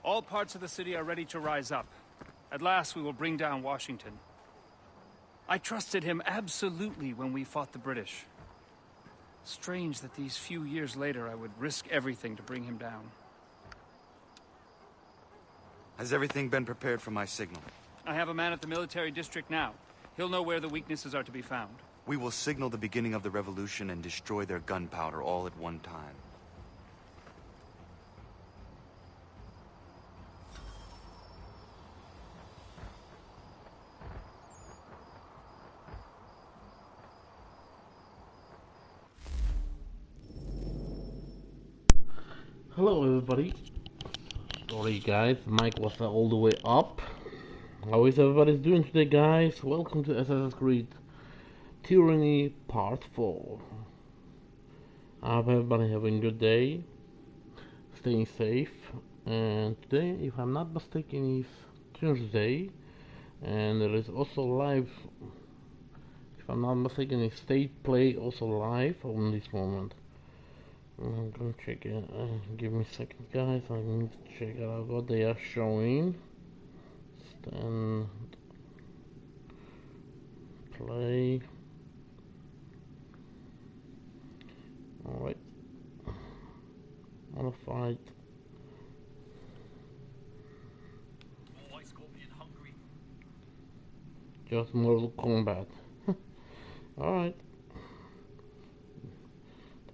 All parts of the city are ready to rise up. At last we will bring down Washington. I trusted him absolutely when we fought the British. Strange that these few years later I would risk everything to bring him down. Has everything been prepared for my signal? I have a man at the military district now. He'll know where the weaknesses are to be found. We will signal the beginning of the revolution and destroy their gunpowder all at one time. Hello everybody. Sorry guys, the mic was all the way up. How is everybody doing today, guys? Welcome to Assassin's Creed Tyranny Part 4. I hope everybody having a good day, staying safe. And today, if I'm not mistaken, is Tuesday, and there is also live, if I'm not mistaken, is State Play also live on this moment. I'm gonna check it. Give me a second, guys. I need to check out what they are showing. Stand play. Alright. Modified. Just Mortal Kombat. Alright.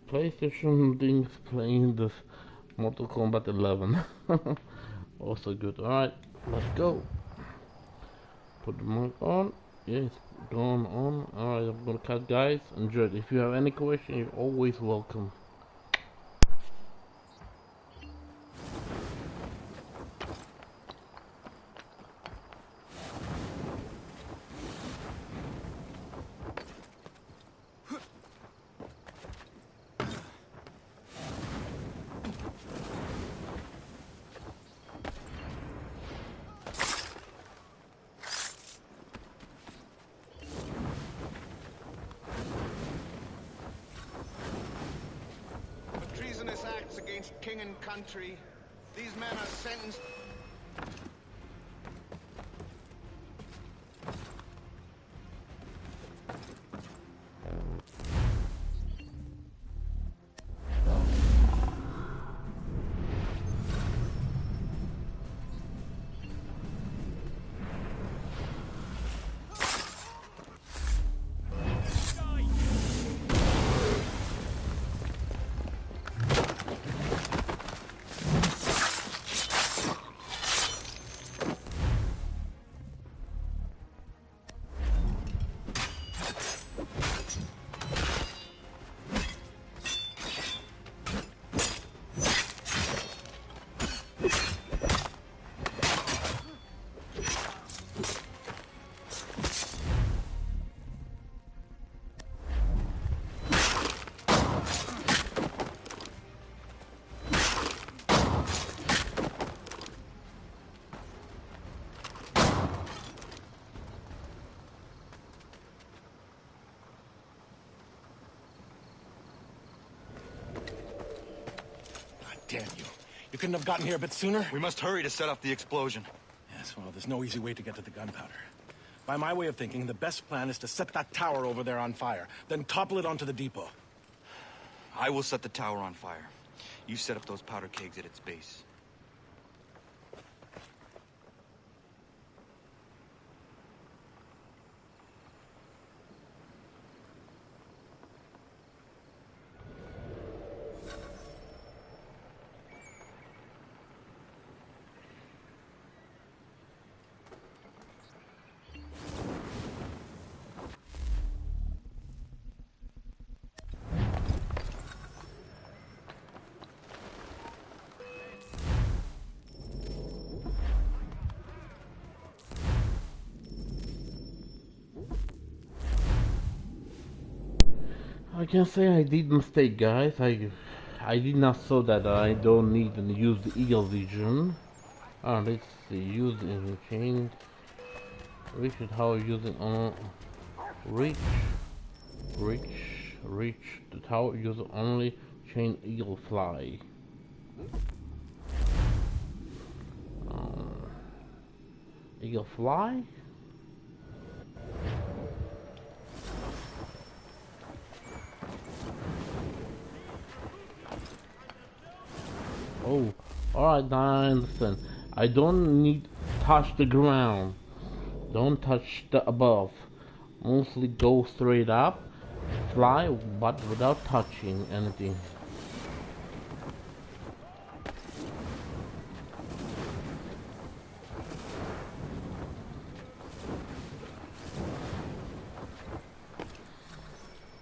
PlayStation things playing this Mortal Kombat 11. Also good. Alright, let's go. Put the mic on. Yes, going on. Alright, I'm gonna cut, guys. Enjoy it. If you have any question, you're always welcome. Acts against king and country. These men are sentenced. Damn you. You couldn't have gotten here a bit sooner? We must hurry to set off the explosion. Yes, well, there's no easy way to get to the gunpowder. By my way of thinking, the best plan is to set that tower over there on fire, then topple it onto the depot. I will set the tower on fire. You set up those powder kegs at its base. I can say I did mistake, guys. I did not saw that I don't need to use the eagle vision. Let's see, use in chain. Reach it, how use it on reach the tower, use only chain eagle fly. Eagle fly? Oh, alright, now I understand. I don't need to touch the ground. Don't touch the above. Mostly go straight up, fly, but without touching anything.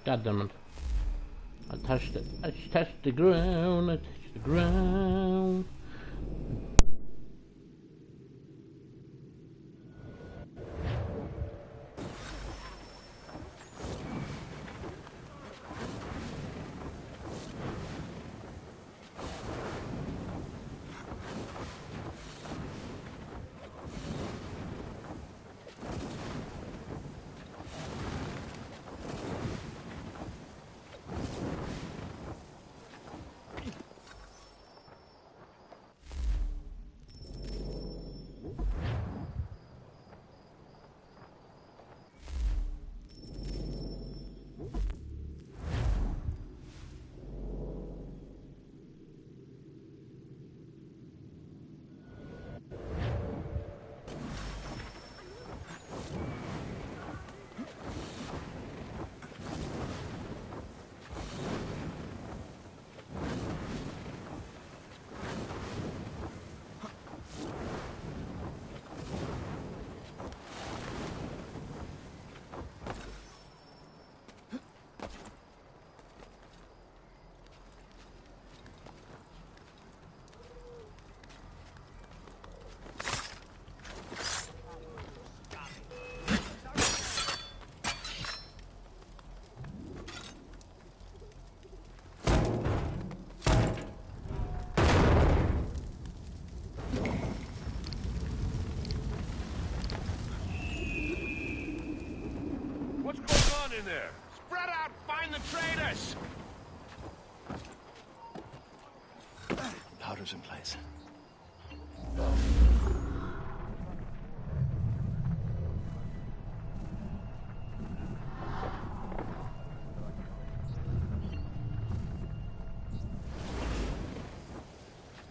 God damn it. I touched it. I touched the ground. I touched the ground. What's going on in there? Spread out, find the traitors! Powder's in place.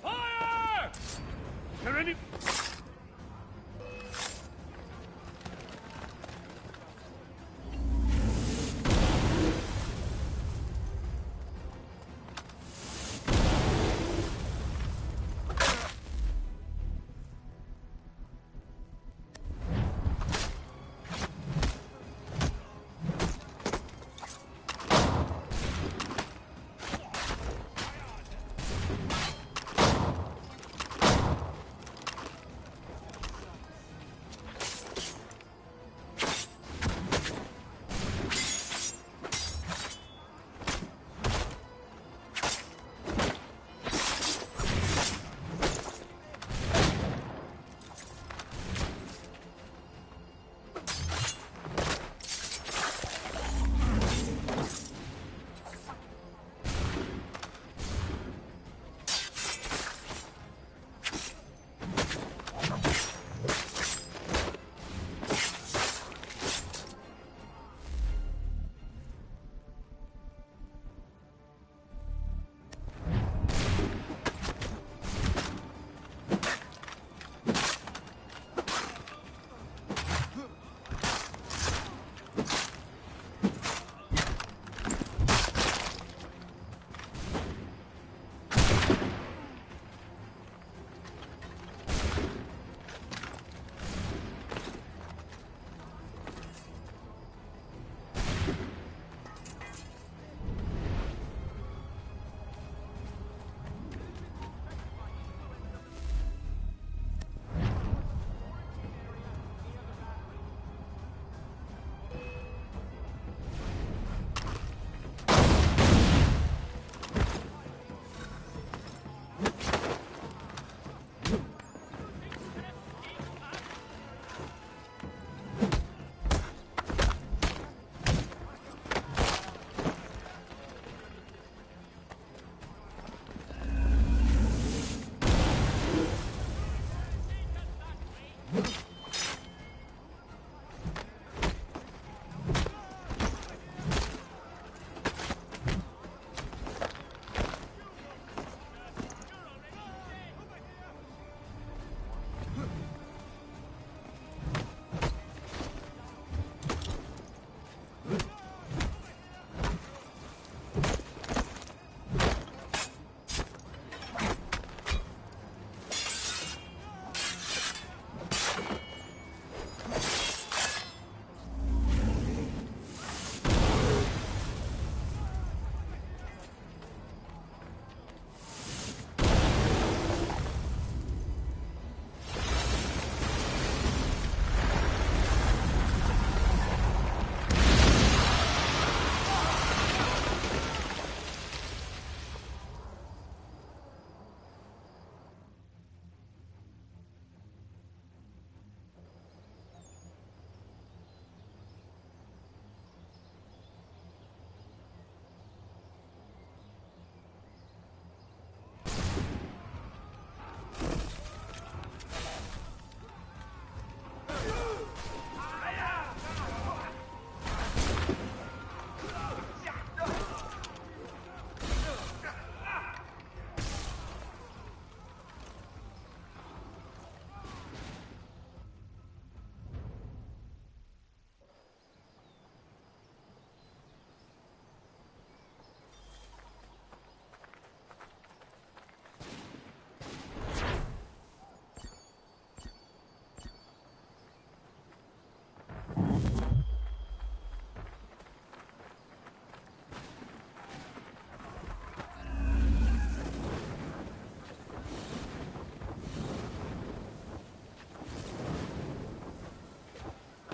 Fire! Tyranny!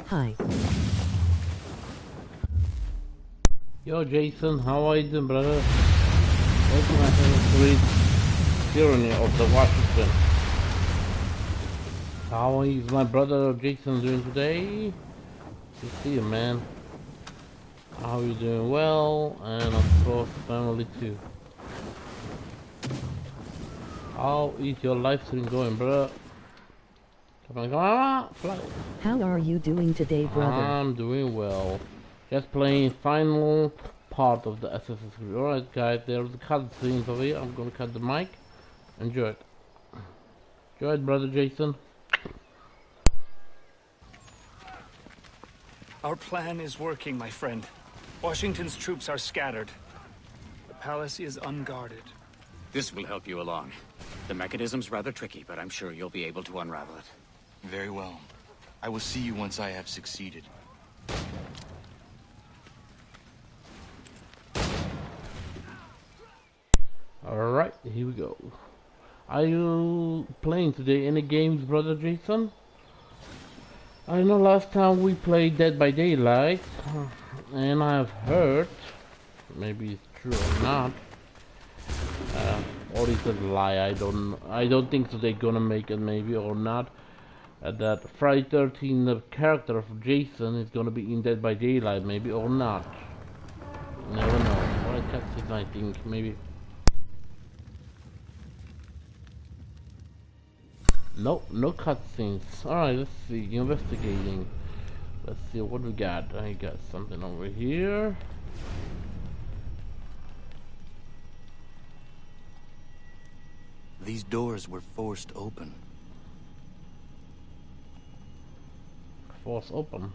Hi. Yo, Jason, how are you doing, brother? Welcome to Assassin's Creed Tyranny of the Washington. How is my brother Jason doing today? Good to see you, man. How are you doing? Well, and of course, family too. How is your live stream going, bro? Come on, fly. How are you doing today, brother? I'm doing well. Just playing final part of the Assassin's Creed. Alright, guys, there's the cutscenes over here. I'm gonna cut the mic. Enjoy it. Enjoy it, brother Jason. Our plan is working, my friend. Washington's troops are scattered. The palace is unguarded. This will help you along. The mechanism's rather tricky, but I'm sure you'll be able to unravel it. Very well. I will see you once I have succeeded. Alright, here we go. Are you playing today any games, brother Jason? I know last time we played Dead by Daylight, and I've heard, maybe it's true or not, or is it a lie, I don't think so they're gonna make it, maybe, or not, that Friday 13, the character of Jason is gonna be in Dead by Daylight, maybe, or not. Never know. Alright, cutscene, I think, maybe. Nope, no cutscenes. Alright, let's see. Investigating. Let's see what we got. I got something over here. These doors were forced open. Force open.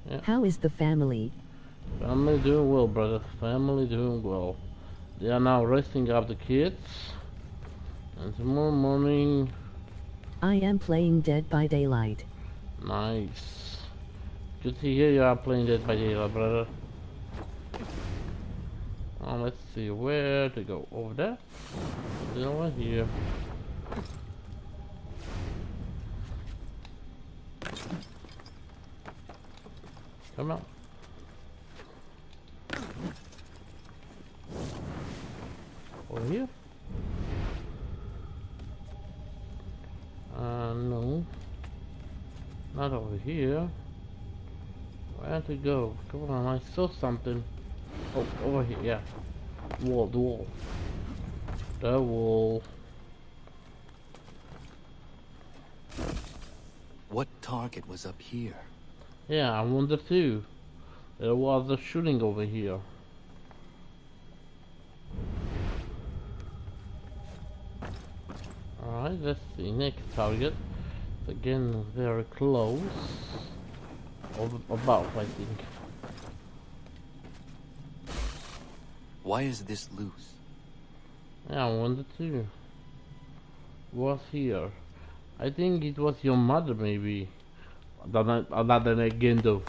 Yeah. How is the family? Family doing well, brother. Family doing well. They are now resting up the kids. And tomorrow morning. I am playing Dead by Daylight. Nice. Good to hear you are playing Dead by Daylight, brother. Let's see where to go. Over there? Over here. Come on. Over here? No. Not over here. Where to go? Come on, I saw something. Oh, over here, yeah. The wall. The wall. What target was up here? Yeah, I wonder too. There was a shooting over here. Alright, let's see. Next target. Again, very close. About, I think. Why is this loose? Yeah, I wonder too. Was here? I think it was your mother, maybe. Other than again, though.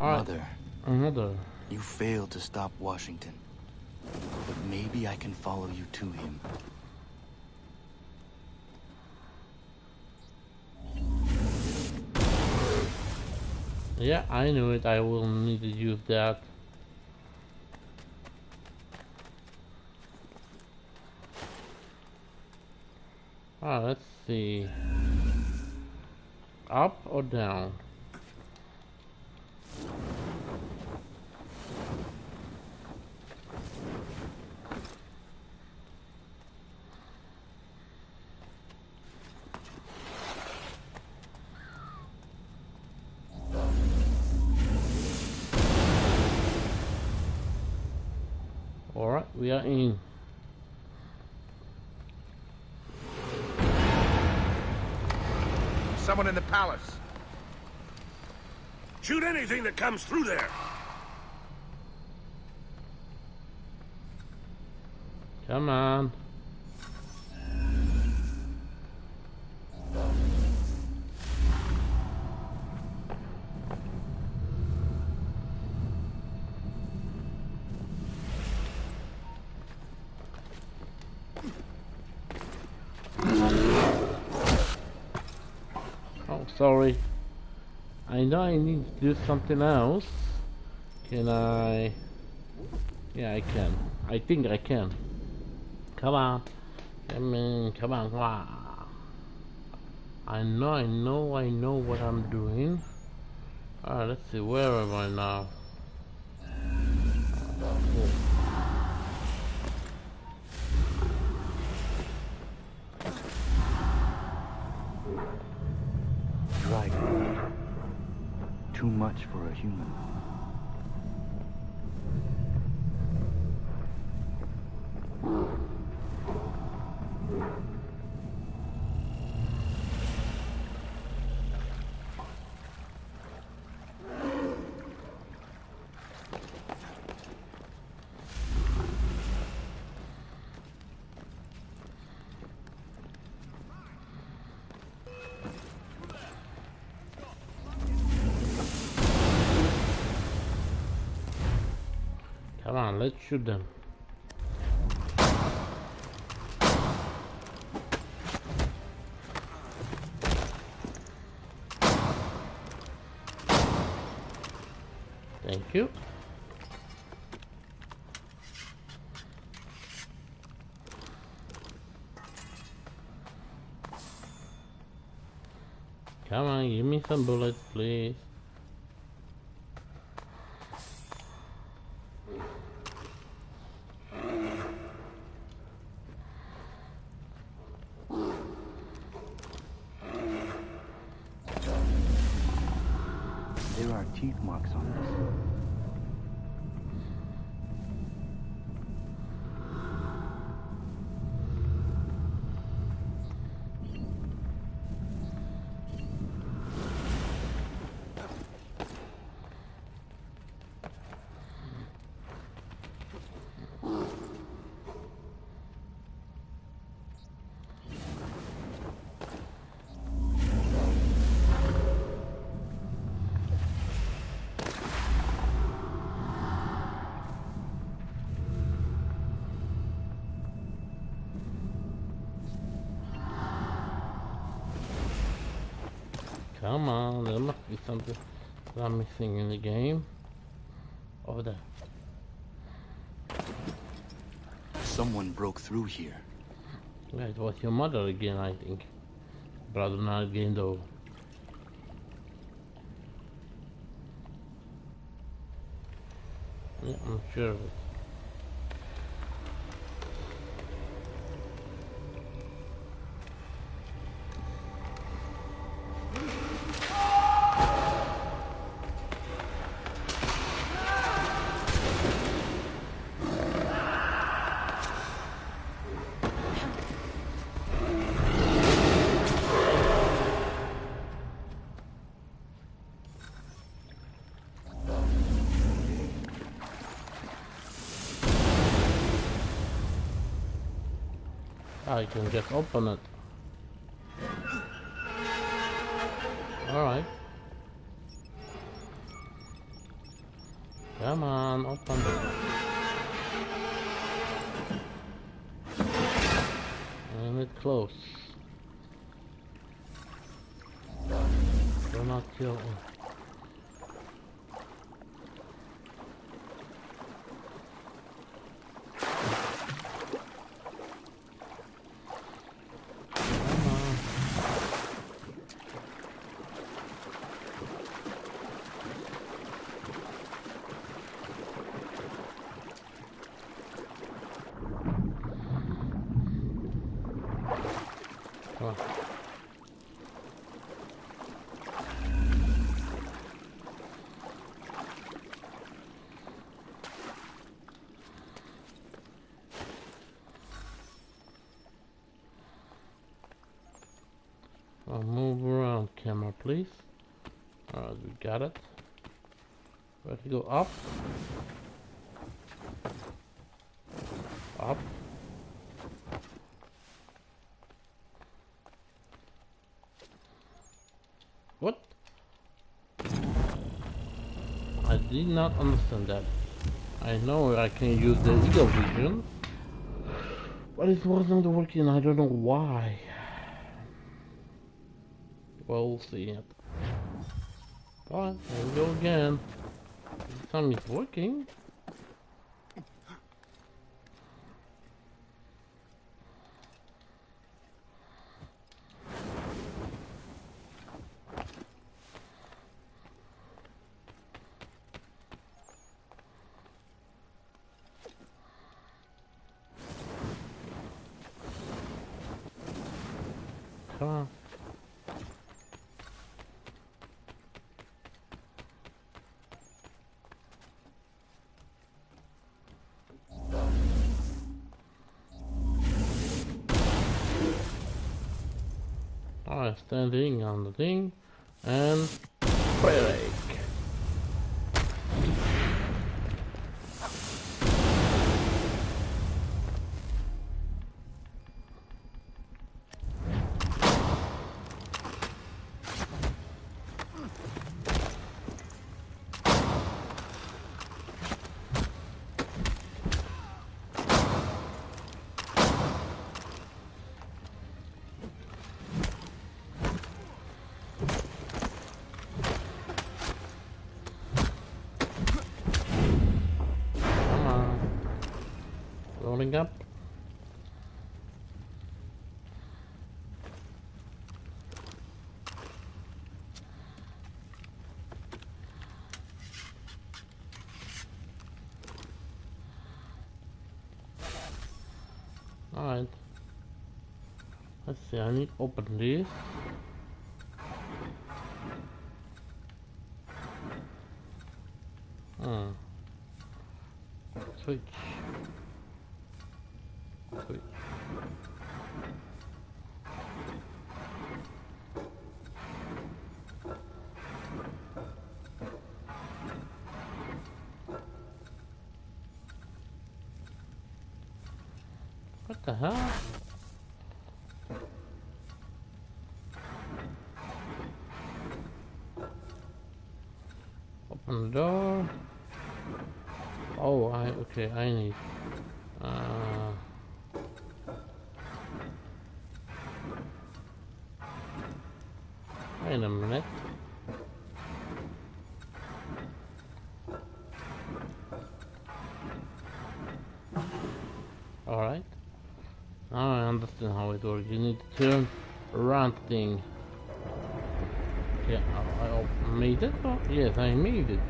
Mother, Another. you failed to stop Washington. But maybe I can follow you to him. Yeah, I knew it. I will need to use that. Let's see. Up or down? Alright, we are in. Someone in the palace. Shoot anything that comes through there. Come on. Oh, sorry. I know I need to do something else. Can I? Yeah, I can. I think I can. Come on. Come on, come on, come on. I know what I'm doing. Alright, let's see, where am I now? Cool. Dragon. Too much for a human. Come on, let's shoot them. Thank you. Come on, give me some bullets, please. There are teeth marks on this. Come on, there must be something that I'm missing in the game. Over there. Someone broke through here. Yeah, it was your mother again, I think. Brother not again though. Yeah, I'm sure of it. I can just open it. Alright. Come on, open it. And it's close. Do not kill me. Move around, camera, please. Alright, we got it. Where to go? Up? Up? What? I did not understand that. I know I can use the eagle vision, but it was not working. I don't know why. We'll see it. But there we go again. This time it's working. Come on. Alright, standing on the thing and break. Loading up. Alright. Let's see, I need to open this. Switch. Switch. What the hell? Open the door. Oh, okay, I need wait a minute. Alright. Now I understand how it works. You need to turn around thing. Yeah, I made it? Oh, yes, I made it.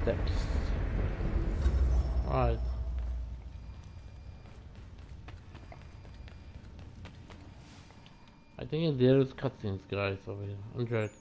Steps. Alright. I think there's cutscenes, guys, over here. Enjoy it.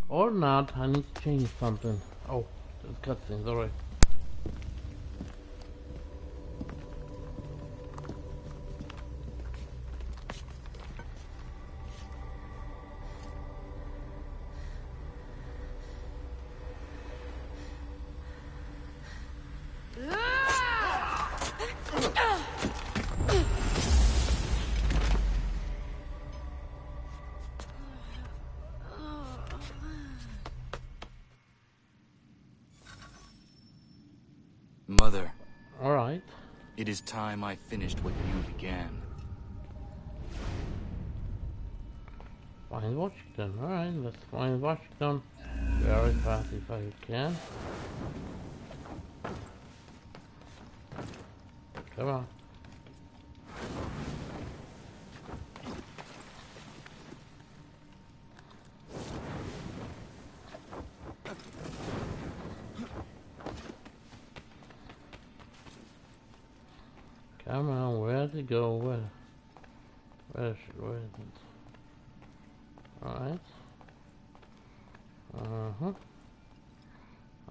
Or not, I need to change something. Oh, there's cutscenes, alright. Mother. Alright. It is time I finished what you began. Find Washington. Alright, let's find Washington very fast if I can. Come on. Come on, where to go? Where is it? Alright.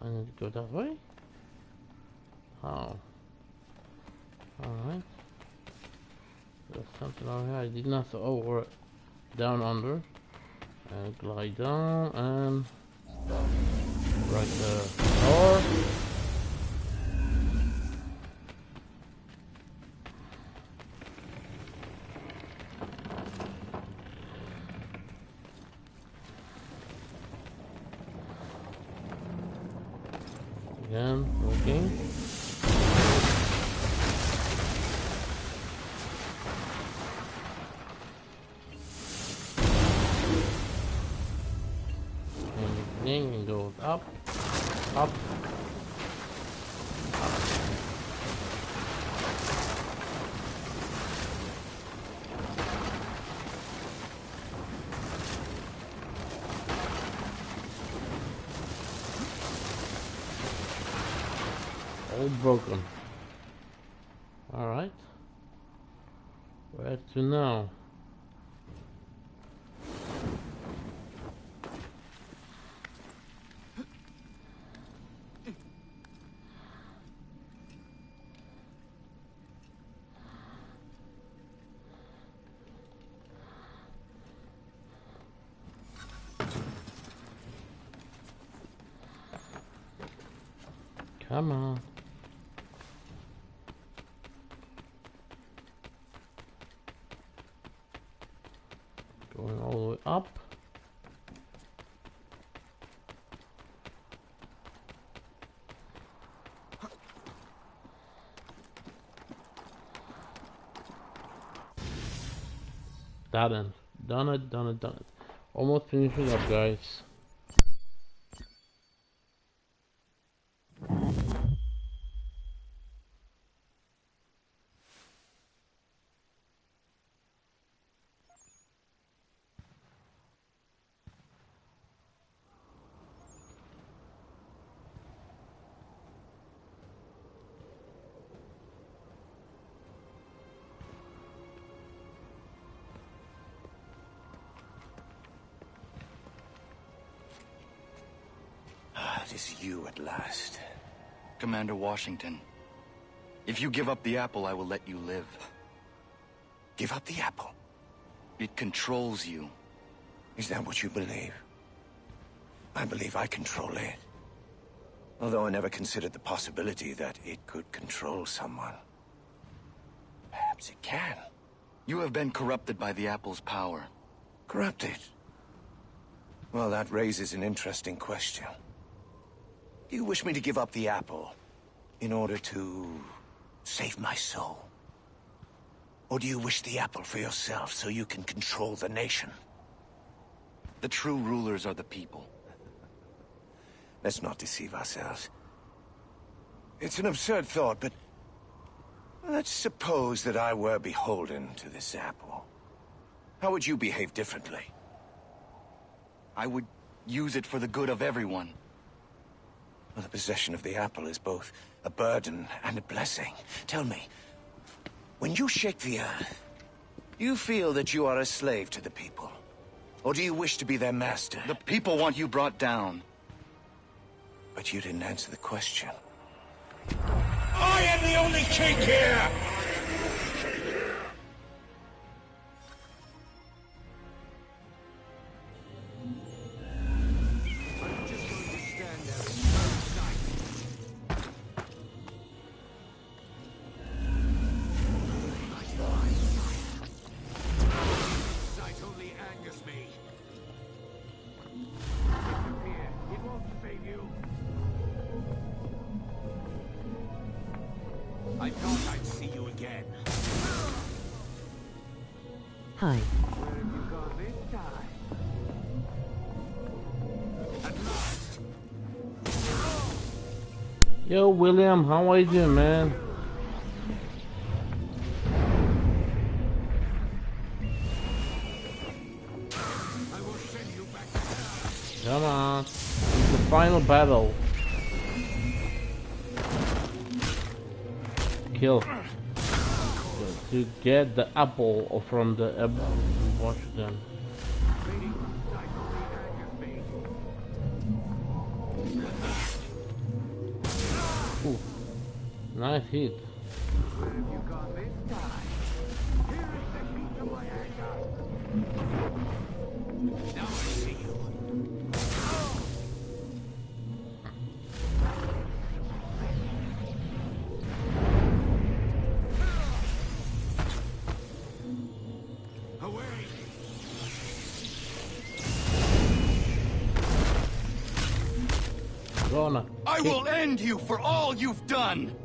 I need to go that way. How? Alright. There's something over here. I did not see. Oh, we're down under. And glide down and right there. Door. Again, looking. And goes up, up, up. All broken. Alright. Where to now? Come on. Going all the way up. Done it. Almost finishing up, guys. It is you at last. Commander Washington, if you give up the apple, I will let you live. Give up the apple? It controls you. Is that what you believe? I believe I control it. Although I never considered the possibility that it could control someone. Perhaps it can. You have been corrupted by the apple's power. Corrupted? Well, that raises an interesting question. Do you wish me to give up the apple in order to save my soul? Or do you wish the apple for yourself so you can control the nation? The true rulers are the people. Let's not deceive ourselves. It's an absurd thought, but let's suppose that I were beholden to this apple. How would you behave differently? I would use it for the good of everyone. Well, the possession of the apple is both a burden and a blessing. Tell me, when you shake the earth, do you feel that you are a slave to the people? Or do you wish to be their master? The people want you brought down. But you didn't answer the question. I am the only king here! I thought I'd see you again. Hi. Where have you gone this time? At last. Yo, William, how are you doing, man? I will send you back to hell. Come on. It's the final battle. Kill. To get the apple from the Washington. Nice hit. Where have you gone this time? Here is the key to my anger. Now I see you. Away! Rona. I will end you for all you've done!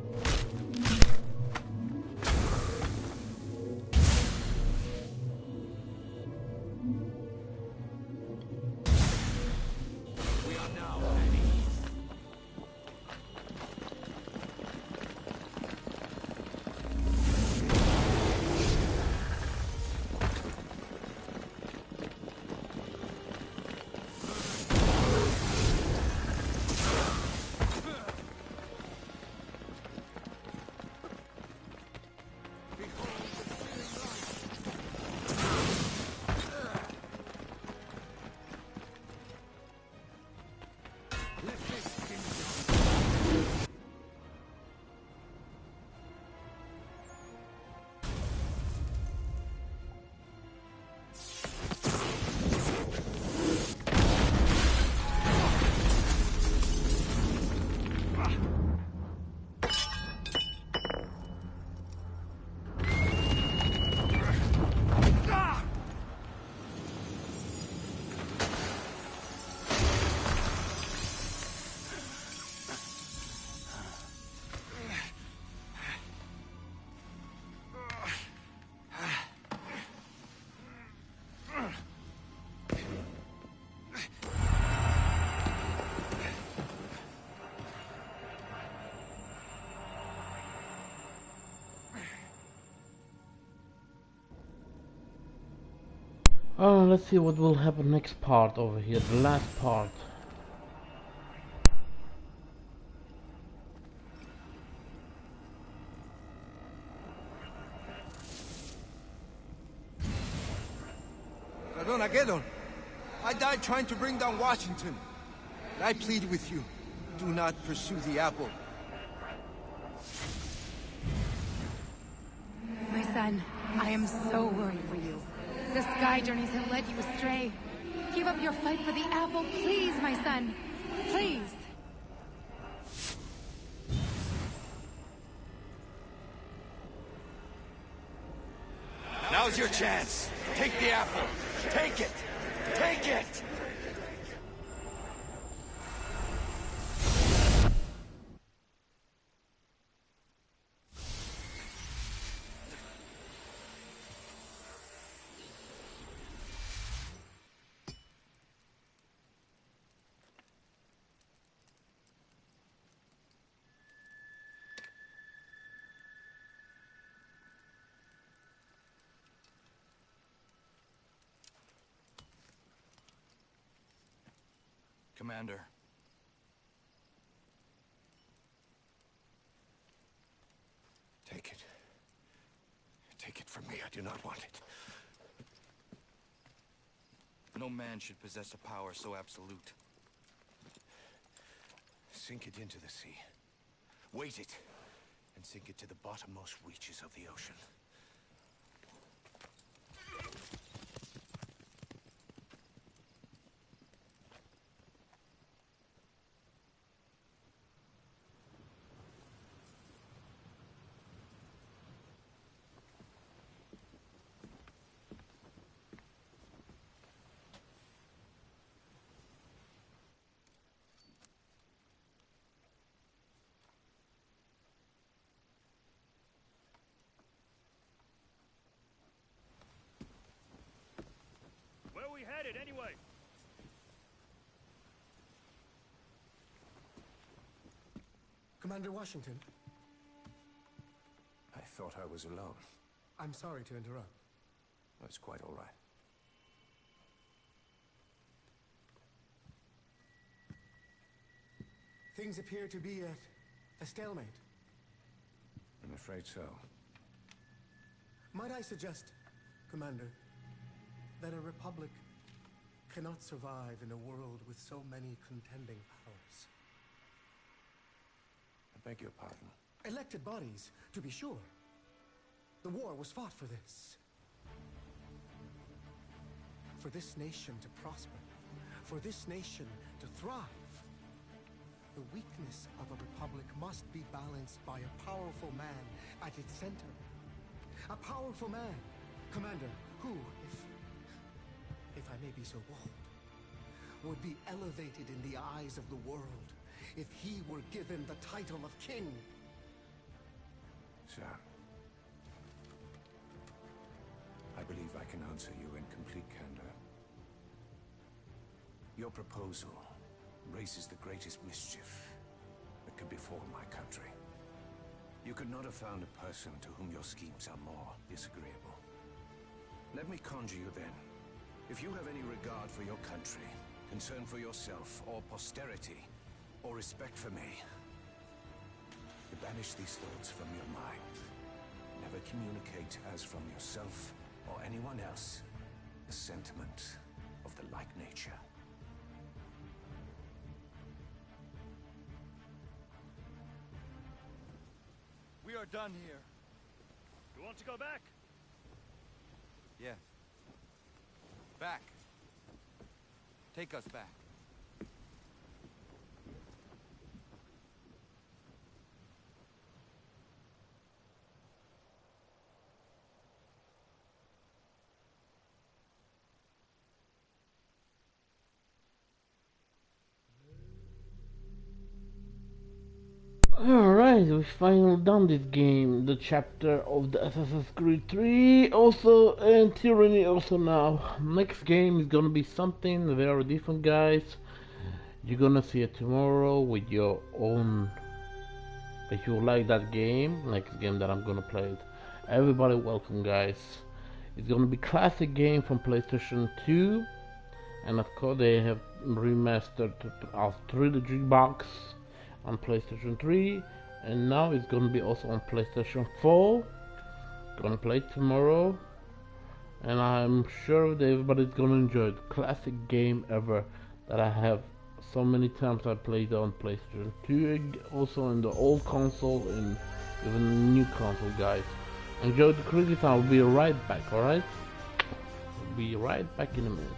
We are now at ease. Oh, let's see what will happen next part over here, the last part. Armageddon, I died trying to bring down Washington. I plead with you, do not pursue the apple. My son, I am so worried for you. The sky journeys have led you astray. Give up your fight for the apple, please, my son. Please. Now's your chance. Take the apple. Take it. Take it! Commander. Take it. Take it from me. I do not want it. No man should possess a power so absolute. Sink it into the sea. Weight it, and sink it to the bottommost reaches of the ocean. Where are we headed, anyway? Commander Washington, I thought I was alone. I'm sorry to interrupt. That's quite all right. Things appear to be at a stalemate. I'm afraid so. Might I suggest, Commander, that a republic cannot survive in a world with so many contending powers? I beg your pardon. Elected bodies, to be sure. The war was fought for this. For this nation to prosper. For this nation to thrive. The weakness of a republic must be balanced by a powerful man at its center. A powerful man, Commander, who, if I may be so bold, would be elevated in the eyes of the world if he were given the title of king. Sir, I believe I can answer you in complete candor. Your proposal raises the greatest mischief that could befall my country. You could not have found a person to whom your schemes are more disagreeable. Let me conjure you then. If you have any regard for your country, concern for yourself, or posterity, or respect for me, to banish these thoughts from your mind. Never communicate as from yourself or anyone else a sentiment of the like nature. We are done here. You want to go back? Yes. Back. Take us back. Alright, we finally done this game, the chapter of the Assassin's Creed 3, also, and Tyranny also now. Next game is gonna be something very different, guys. You're gonna see it tomorrow with your own. If you like that game, next game that I'm gonna play it. Everybody welcome, guys. It's gonna be classic game from PlayStation 2, and of course they have remastered our trilogy box on PlayStation 3, and now it's gonna be also on PlayStation 4. Gonna play it tomorrow, and I'm sure that everybody's gonna enjoy it. Classic game ever that I have so many times I played on PlayStation 2, also in the old console and even the new console, guys. Enjoy the credits. I'll be right back. Alright, I'll be right back in a minute.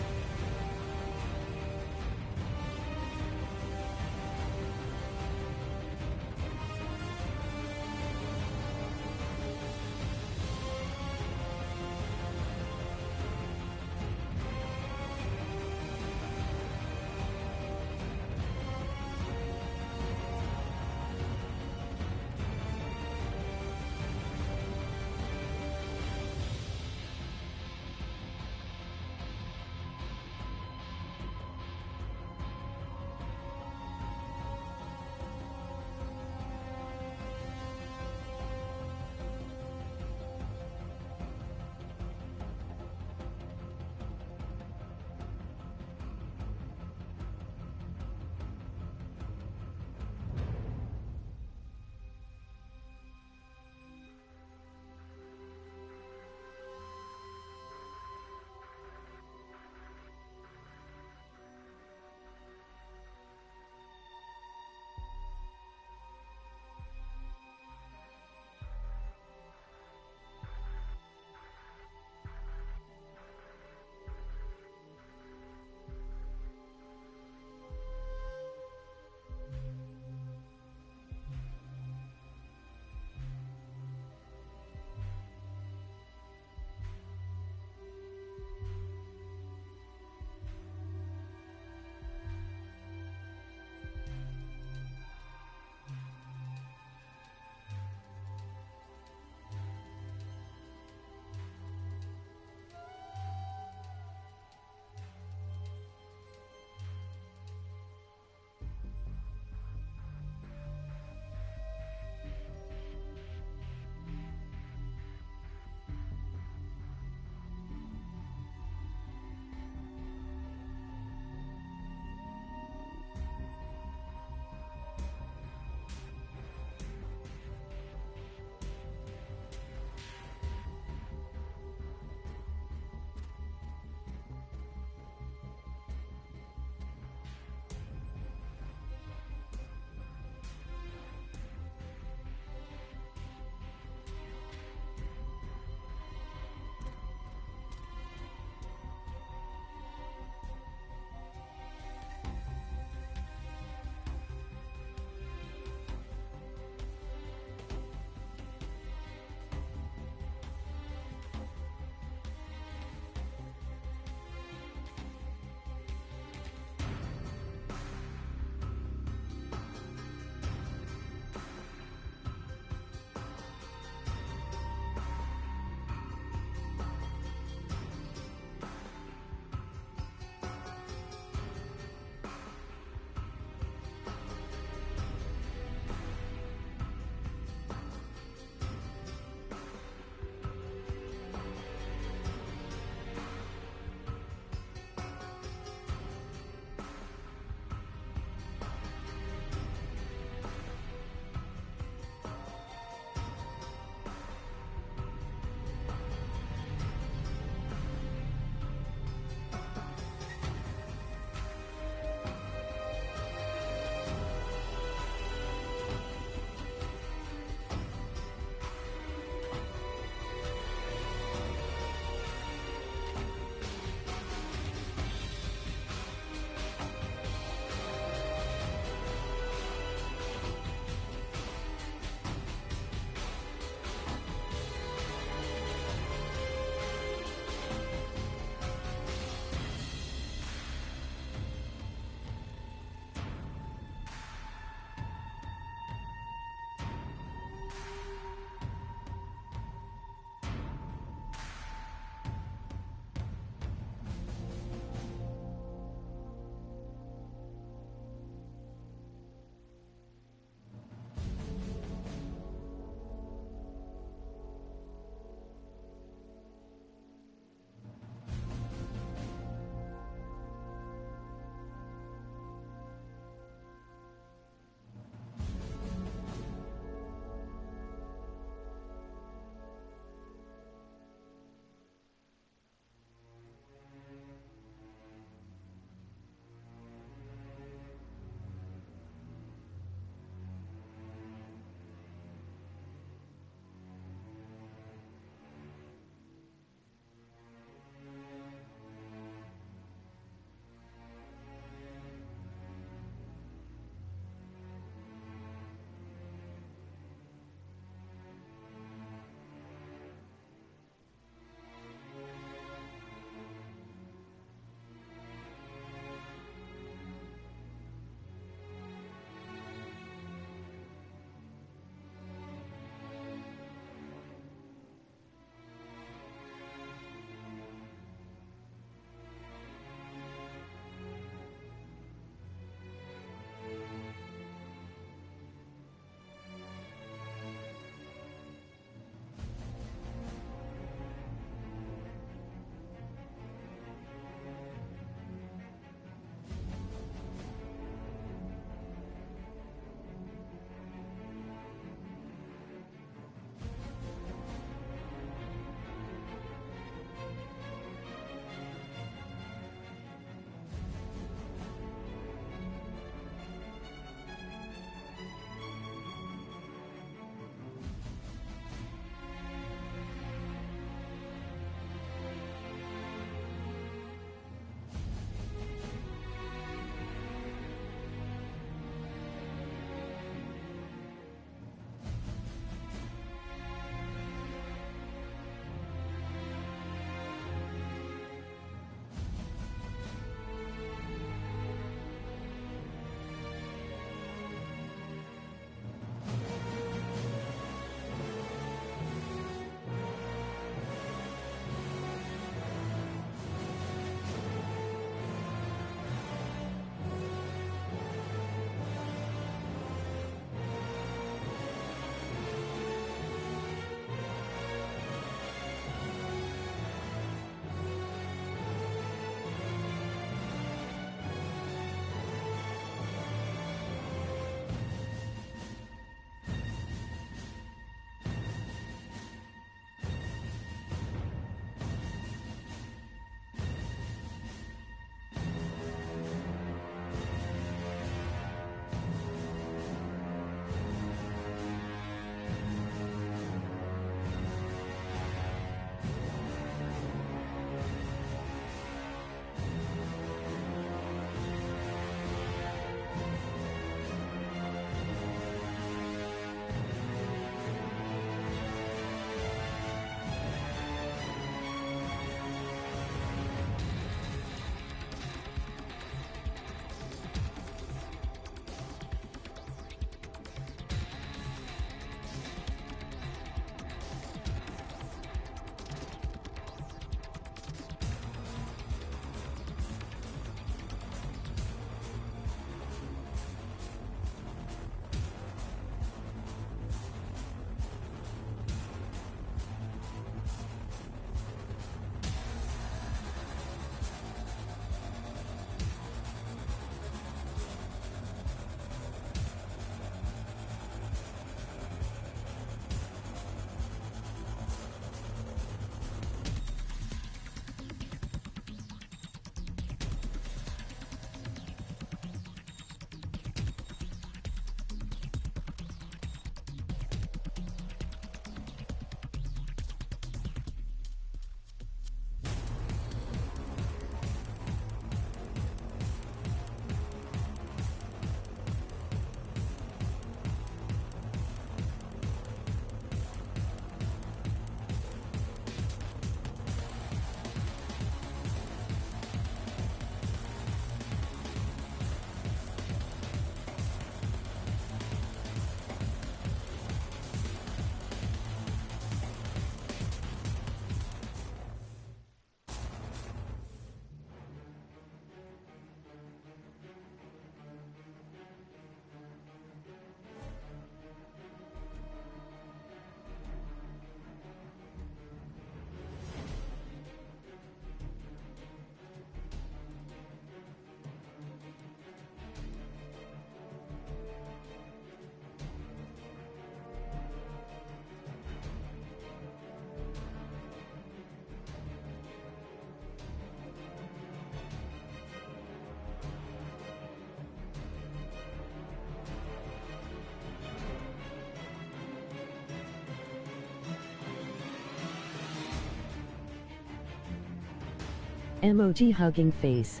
Emoji hugging face.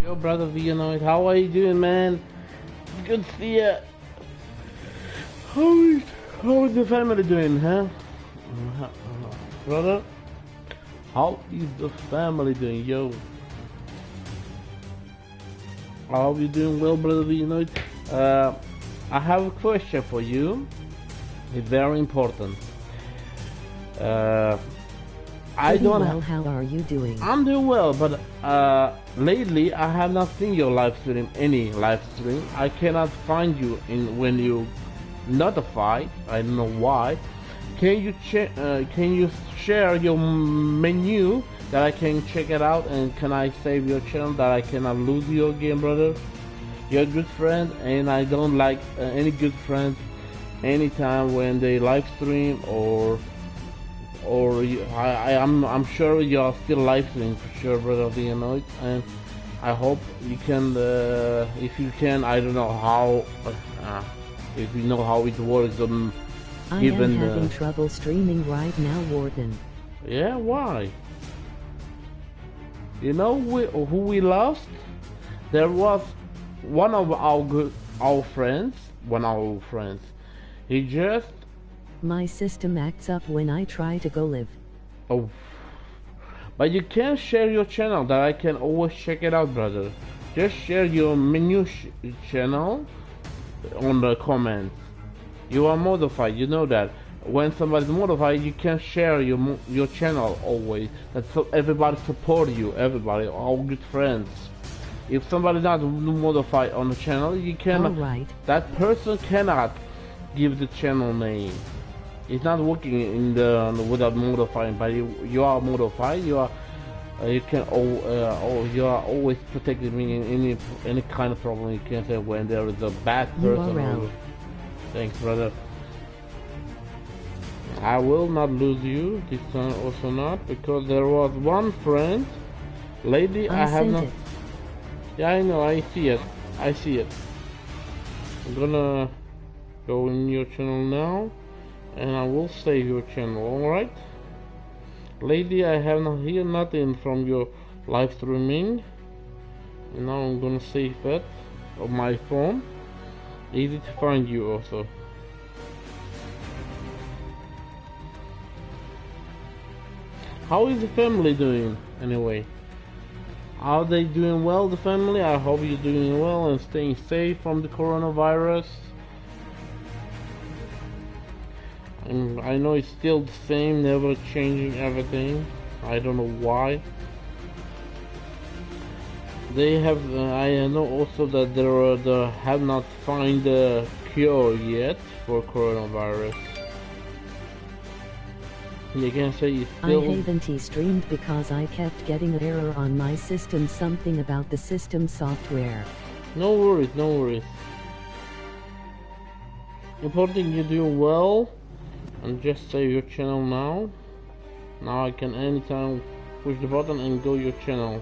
Yo, brother Vianoid, how are you doing, man? Good to see ya. How is the family doing, huh? Brother? How is the family doing, yo? I hope you're doing well, brother Vianoid. I have a question for you. It's very important. I don't well, how are you doing? I'm doing well, but lately I have not seen your live stream, any live stream. I cannot find you in when you notify. I don't know why. Can you share your menu that I can check it out, and can I save your channel that I cannot lose you again, brother? You're a good friend, and I don't like any good friends anytime when they live stream I'm sure you're still live streaming for sure, brother Vianoid, and I hope you can, if you can, I don't know how, if you know how it works. I am having trouble streaming right now, Warden. Yeah, why? You know who we lost? There was one of our friends. He just. My system acts up when I try to go live. Oh. But you can share your channel that I can always check it out, brother. Just share your menu channel on the comments. You are modified, you know that. When somebody's modified, you can share your channel always. That's so everybody support you, everybody, all good friends. If somebody's not modified on the channel, you cannot. Alright. That person cannot give the channel name. It's not working in the without modifying, but you are modified. You are you can you are always protecting me in any kind of problem. You can say when there is a bad person. Thanks, brother. I will not lose you this time also not, because there was one friend lately I have not. Yeah, I know, I see it. I'm gonna go in your channel now, and I will save your channel. Alright, lately I have not heard nothing from your live streaming, and now I'm gonna save it on my phone. Easy to find you also. How is the family doing anyway? Are they doing well, the family? I hope you're doing well and staying safe from the coronavirus. And I know it's still the same, never changing everything. I don't know why. They have, I know also that they have not found a cure yet for coronavirus. You can say it's still... I haven't streamed because I kept getting an error on my system, something about the system software. No worries, no worries. Important you're doing well, and just save your channel now. Now I can anytime push the button and go your channel.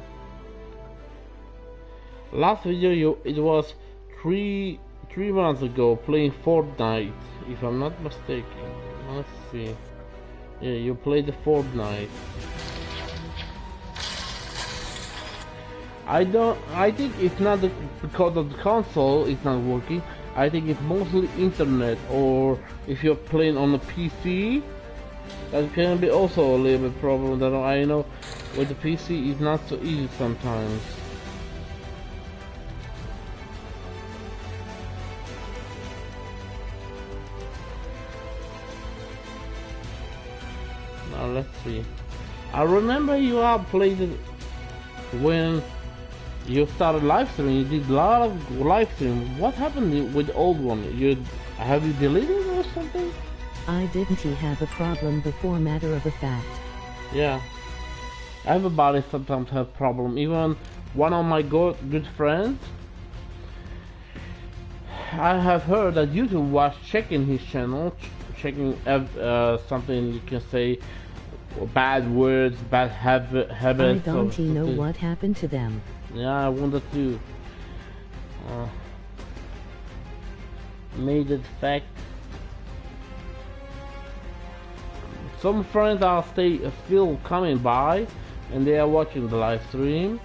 Last video it was three months ago, playing Fortnite, if I'm not mistaken. Let's see. Yeah, you played the Fortnite. I think it's not because of the console it's not working. I think it's mostly internet, or if you're playing on a PC, that can be also a little bit problem. That I know with the PC it's not so easy sometimes. Now let's see. I remember you have played it when you started live streaming. You did a lot of live stream. What happened with the old one? Have you deleted it or something? I didn't have a problem before, matter of a fact. Yeah. Everybody sometimes have problem. Even one of my good friends, I have heard that YouTube was checking his channel, checking something you can say, bad words, bad habits. I don't know what happened to them. Yeah, I wonder too. made it fact. Some friends are still coming by and they are watching the live stream.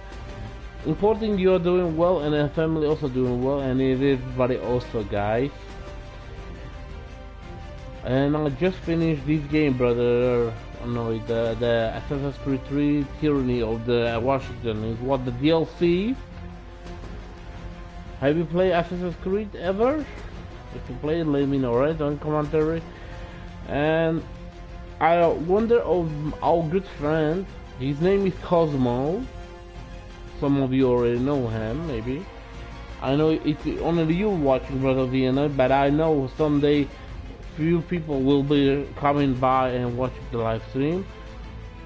Important you are doing well and your family also doing well, and everybody also, guys. And I just finished this game, brother. No, the Assassin's Creed 3 Tyranny of the Washington. It was the DLC. Have you played Assassin's Creed ever? If you played, let me know, right, on commentary. And I wonder of our good friend. His name is Cosmo. Some of you already know him, maybe. I know it's only you watching, brother Vienna, but I know someday few people will be coming by and watching the live stream.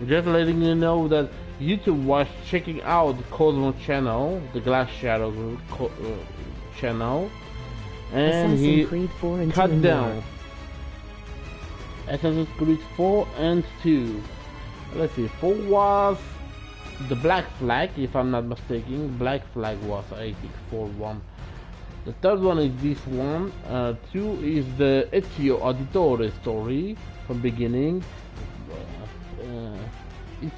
Just letting you know that YouTube was checking out the Cosmo channel, the Glass Shadow channel, and he cut down Assassin's Creed 4 and 2. Let's see, 4 was the Black Flag, if I'm not mistaken. Black Flag was, I think, 4-1. The third one is this one. 2 is the Ezio Auditore story from beginning.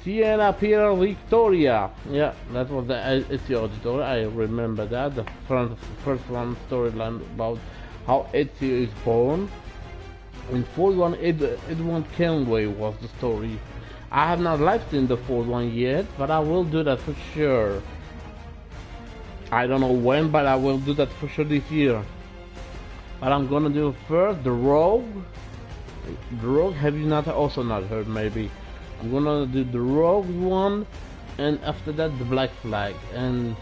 Siena per Victoria. Yeah, that was the Ezio Auditore. I remember that. The first one storyline about how Ezio is born. And fourth one, Edmund Kenway was the story. I have not live streamed the fourth one yet, but I will do that for sure. I don't know when, but I will do that for sure this year. But I'm gonna do first the Rogue. The Rogue, have you not also not heard? Maybe I'm gonna do the Rogue one, and after that the Black Flag and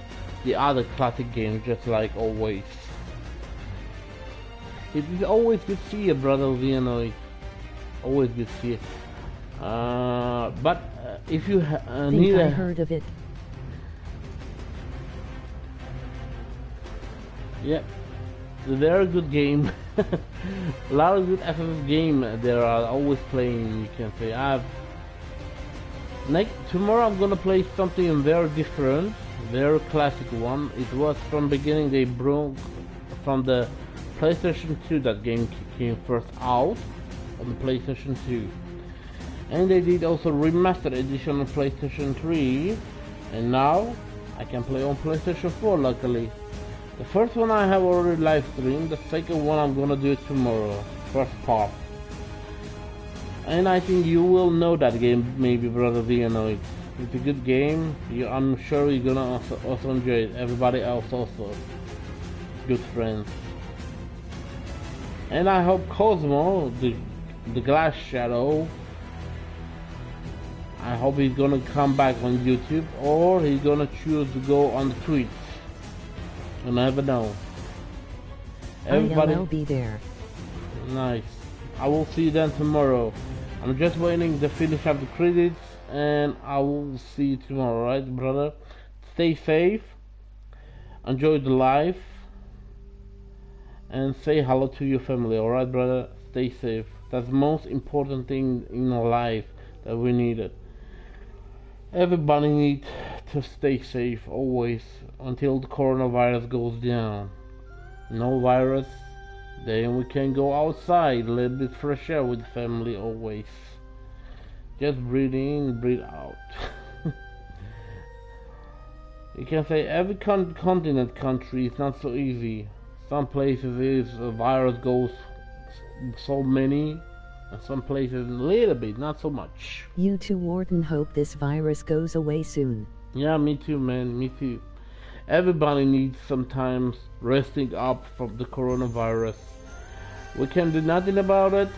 the other classic games, just like always. It is always good to see you, brother Vienna. Always good to see you. But if you need I heard of it. Yeah, it's a very good game. A lot of good FF game there are always playing. You can say tomorrow I'm gonna play something very different, very classic one. It was from beginning they broke from the PlayStation 2. That game came first out on the PlayStation 2. And they did also remastered edition on PlayStation 3, and now I can play on PlayStation 4 luckily. The first one I have already live streamed, the second one I'm gonna do it tomorrow, first part. And I think you will know that game, maybe, brother Vienna. It's a good game. I'm sure you're gonna also enjoy it. Everybody else also, good friends. And I hope Cosmo, the Glass Shadow, I hope he's gonna come back on YouTube, or he's gonna choose to go on the Twitch. You never know. Everybody I'll be there. Nice. I will see you then tomorrow. I'm just waiting to finish up the credits, and I will see you tomorrow, right, brother? Stay safe. Enjoy the life. And say hello to your family, alright, brother? Stay safe. That's the most important thing in our life that we needed. Everybody needs to stay safe always until the coronavirus goes down. No virus, then we can go outside, a little bit fresh air with family always. Just breathe in, breathe out. You can say every continent country is not so easy. Some places is a virus goes so many, and some places a little bit, not so much. You too, Warden, hope this virus goes away soon. Yeah, me too, man, me too. Everybody needs sometimes resting up from the coronavirus. We can do nothing about it.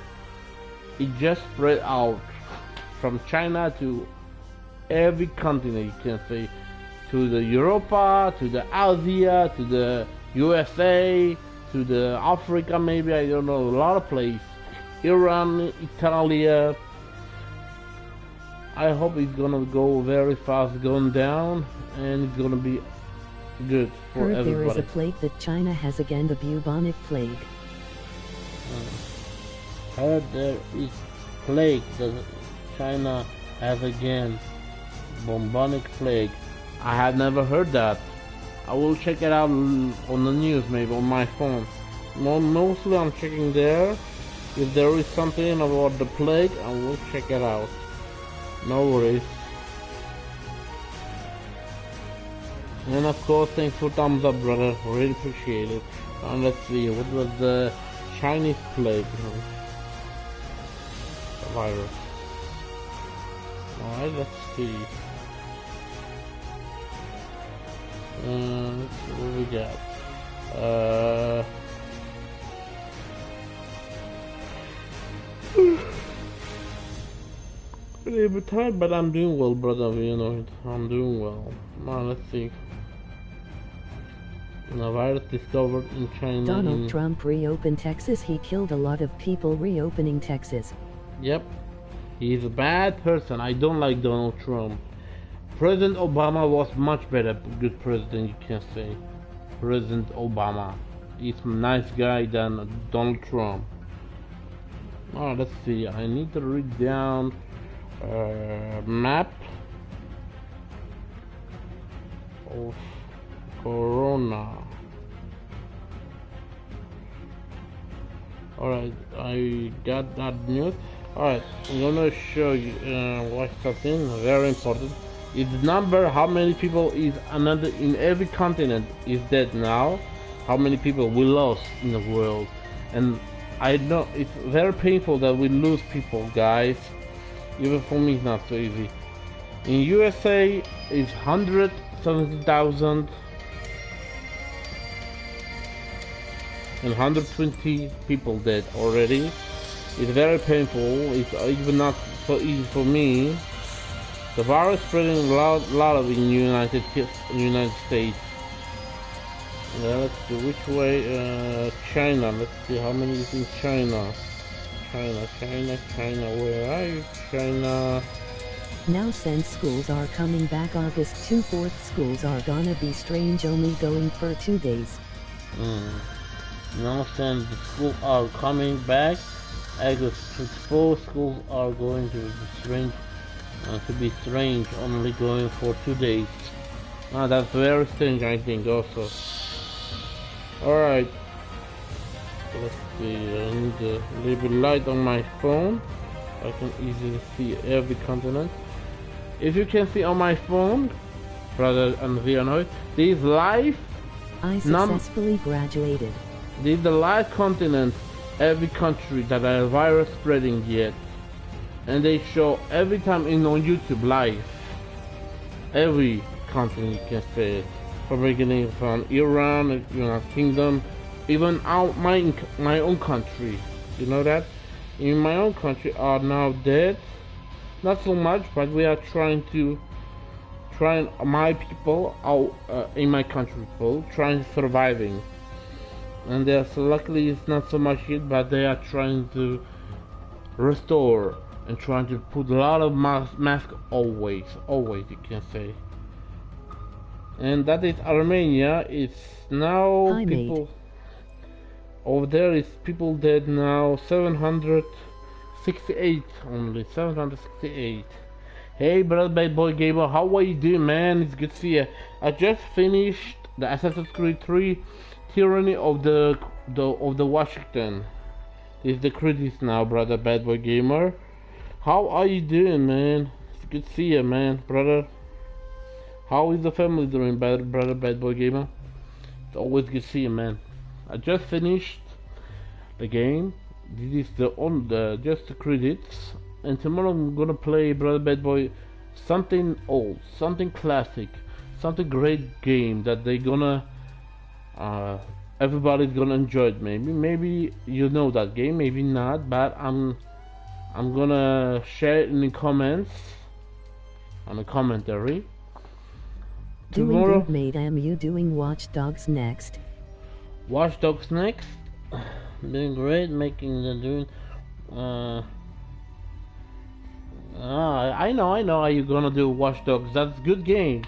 It just spread out from China to every continent, you can say, to the Europa, to the Asia, to the USA, to the Africa, maybe, I don't know, a lot of places. Iran, Italy. I hope it's gonna go very fast, going down, and it's gonna be good for Heard everybody. there is a plague that China has again, the bubonic plague. Heard there is plague that China has again, bubonic plague. I have never heard that. I will check it out on the news, maybe on my phone. Mostly I'm checking there. If there is something about the plague, I will check it out. No worries. And of course, thanks for thumbs up, brother. Really appreciate it. And let's see, what was the Chinese plague virus? Alright, let's see. What do we got? A little bit tired, but I'm doing well, brother. You know it. I'm doing well. Now let's see. The virus discovered in China. Donald Trump reopened Texas. He killed a lot of people reopening Texas. Yep. He's a bad person. I don't like Donald Trump. President Obama was much better. Good president, you can say. President Obama. He's a nice guy than Donald Trump. Alright, let's see. I need to read down map of Corona. Alright, I got that news. Alright, I'm gonna show you what's something very important. It's the number how many people is another in every continent is dead now. How many people we lost in the world. And I know it's very painful that we lose people, guys. Even for me it's not so easy. In USA it's 170,000 and 120 people dead already. It's very painful. It's even not so easy for me. The virus spreading a lot of in United States. Let's see which way. China. Let's see how many is in China. China. Where are you, China? Now since schools are coming back August 4th, schools are gonna be strange, only going for 2 days. Now since the schools are coming back August 4th, schools are going to be strange, only going for 2 days. That's very strange, I think also. Alright. Let's see, I need a little bit light on my phone. I can easily see every continent. If you can see on my phone, brother and Leonard, this live. I successfully graduated. This is the live continent, every country that has virus spreading yet. And they show every time on YouTube live. Every continent you can say. From beginning from Iran, United Kingdom, even my own country. You know that? In my own country are now dead. Not so much, but we are trying my people out in my country trying surviving. And there's luckily it's not so much yet, but they are trying to restore and trying to put a lot of mask always you can say. And that is Armenia. It's now people over there is people dead now. 768 only. 768. Hey brother, bad boy gamer, how are you doing, man? It's good to see you. I just finished the Assassin's Creed 3 Tyranny of the Washington. This is the credits now, brother, bad boy gamer. How are you doing, man? It's good to see you, man, brother. How is the family doing, brother, bad boy gamer? It's always good to see you, man. I just finished the game. This is just the credits, and tomorrow I'm gonna play, brother, bad boy, something old, something classic, something great game that they gonna everybody's gonna enjoy it. Maybe you know that game, maybe not, but I'm gonna share it in the comments, on the commentary. Doing good, mate. Am you doing Watch Dogs next? Watch Dogs next? Doing great, doing I know how you're gonna do Watch Dogs. That's a good game.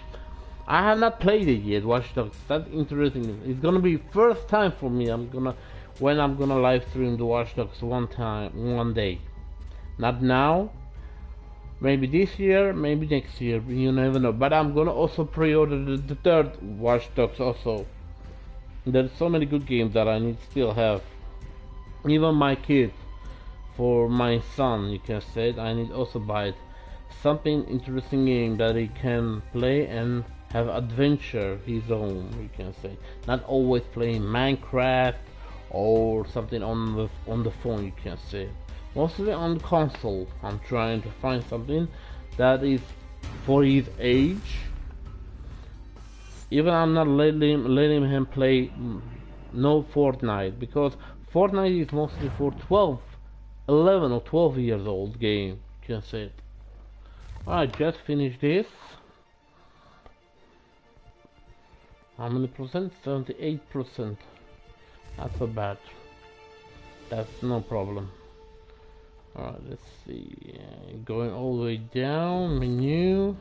I have not played it yet, Watch Dogs. That's interesting. It's gonna be first time for me. I'm gonna live stream the Watch Dogs one day. Not now. Maybe this year, maybe next year. You never know. But I'm gonna also pre-order the third Watch Dogs also. There's so many good games that I need to still have. Even my kid, for my son, you can say it, I need also buy it. Something interesting game that he can play and have adventure his own, you can say. Not always playing Minecraft or something on the phone, you can say. Mostly on console. I'm trying to find something that is for his age. Even I'm not letting him play no Fortnite, because Fortnite is mostly for 11 or 12 years old game, you can say it. I just finished this. How many percent? 78%. Not so bad. That's no problem. Alright, let's see. Going all the way down, menu.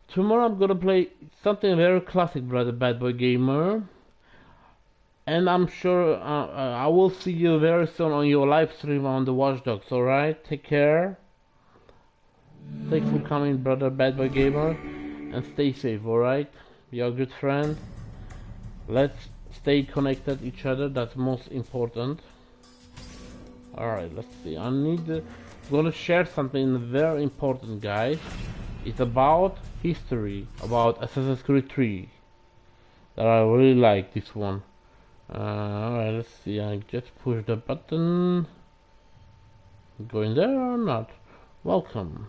Tomorrow I'm gonna play something very classic, brother Bad Boy Gamer. And I'm sure I will see you very soon on your live stream on the Watch Dogs, alright? Take care. Thanks for coming, brother Bad Boy Gamer. And stay safe, alright? You're a good friend. Let's stay connected each other, that's most important. Alright, let's see. I'm gonna share something very important, guys. It's about history, about Assassin's Creed 3. That I really like this one. Alright, let's see. I just push the button. Going there or not? Welcome.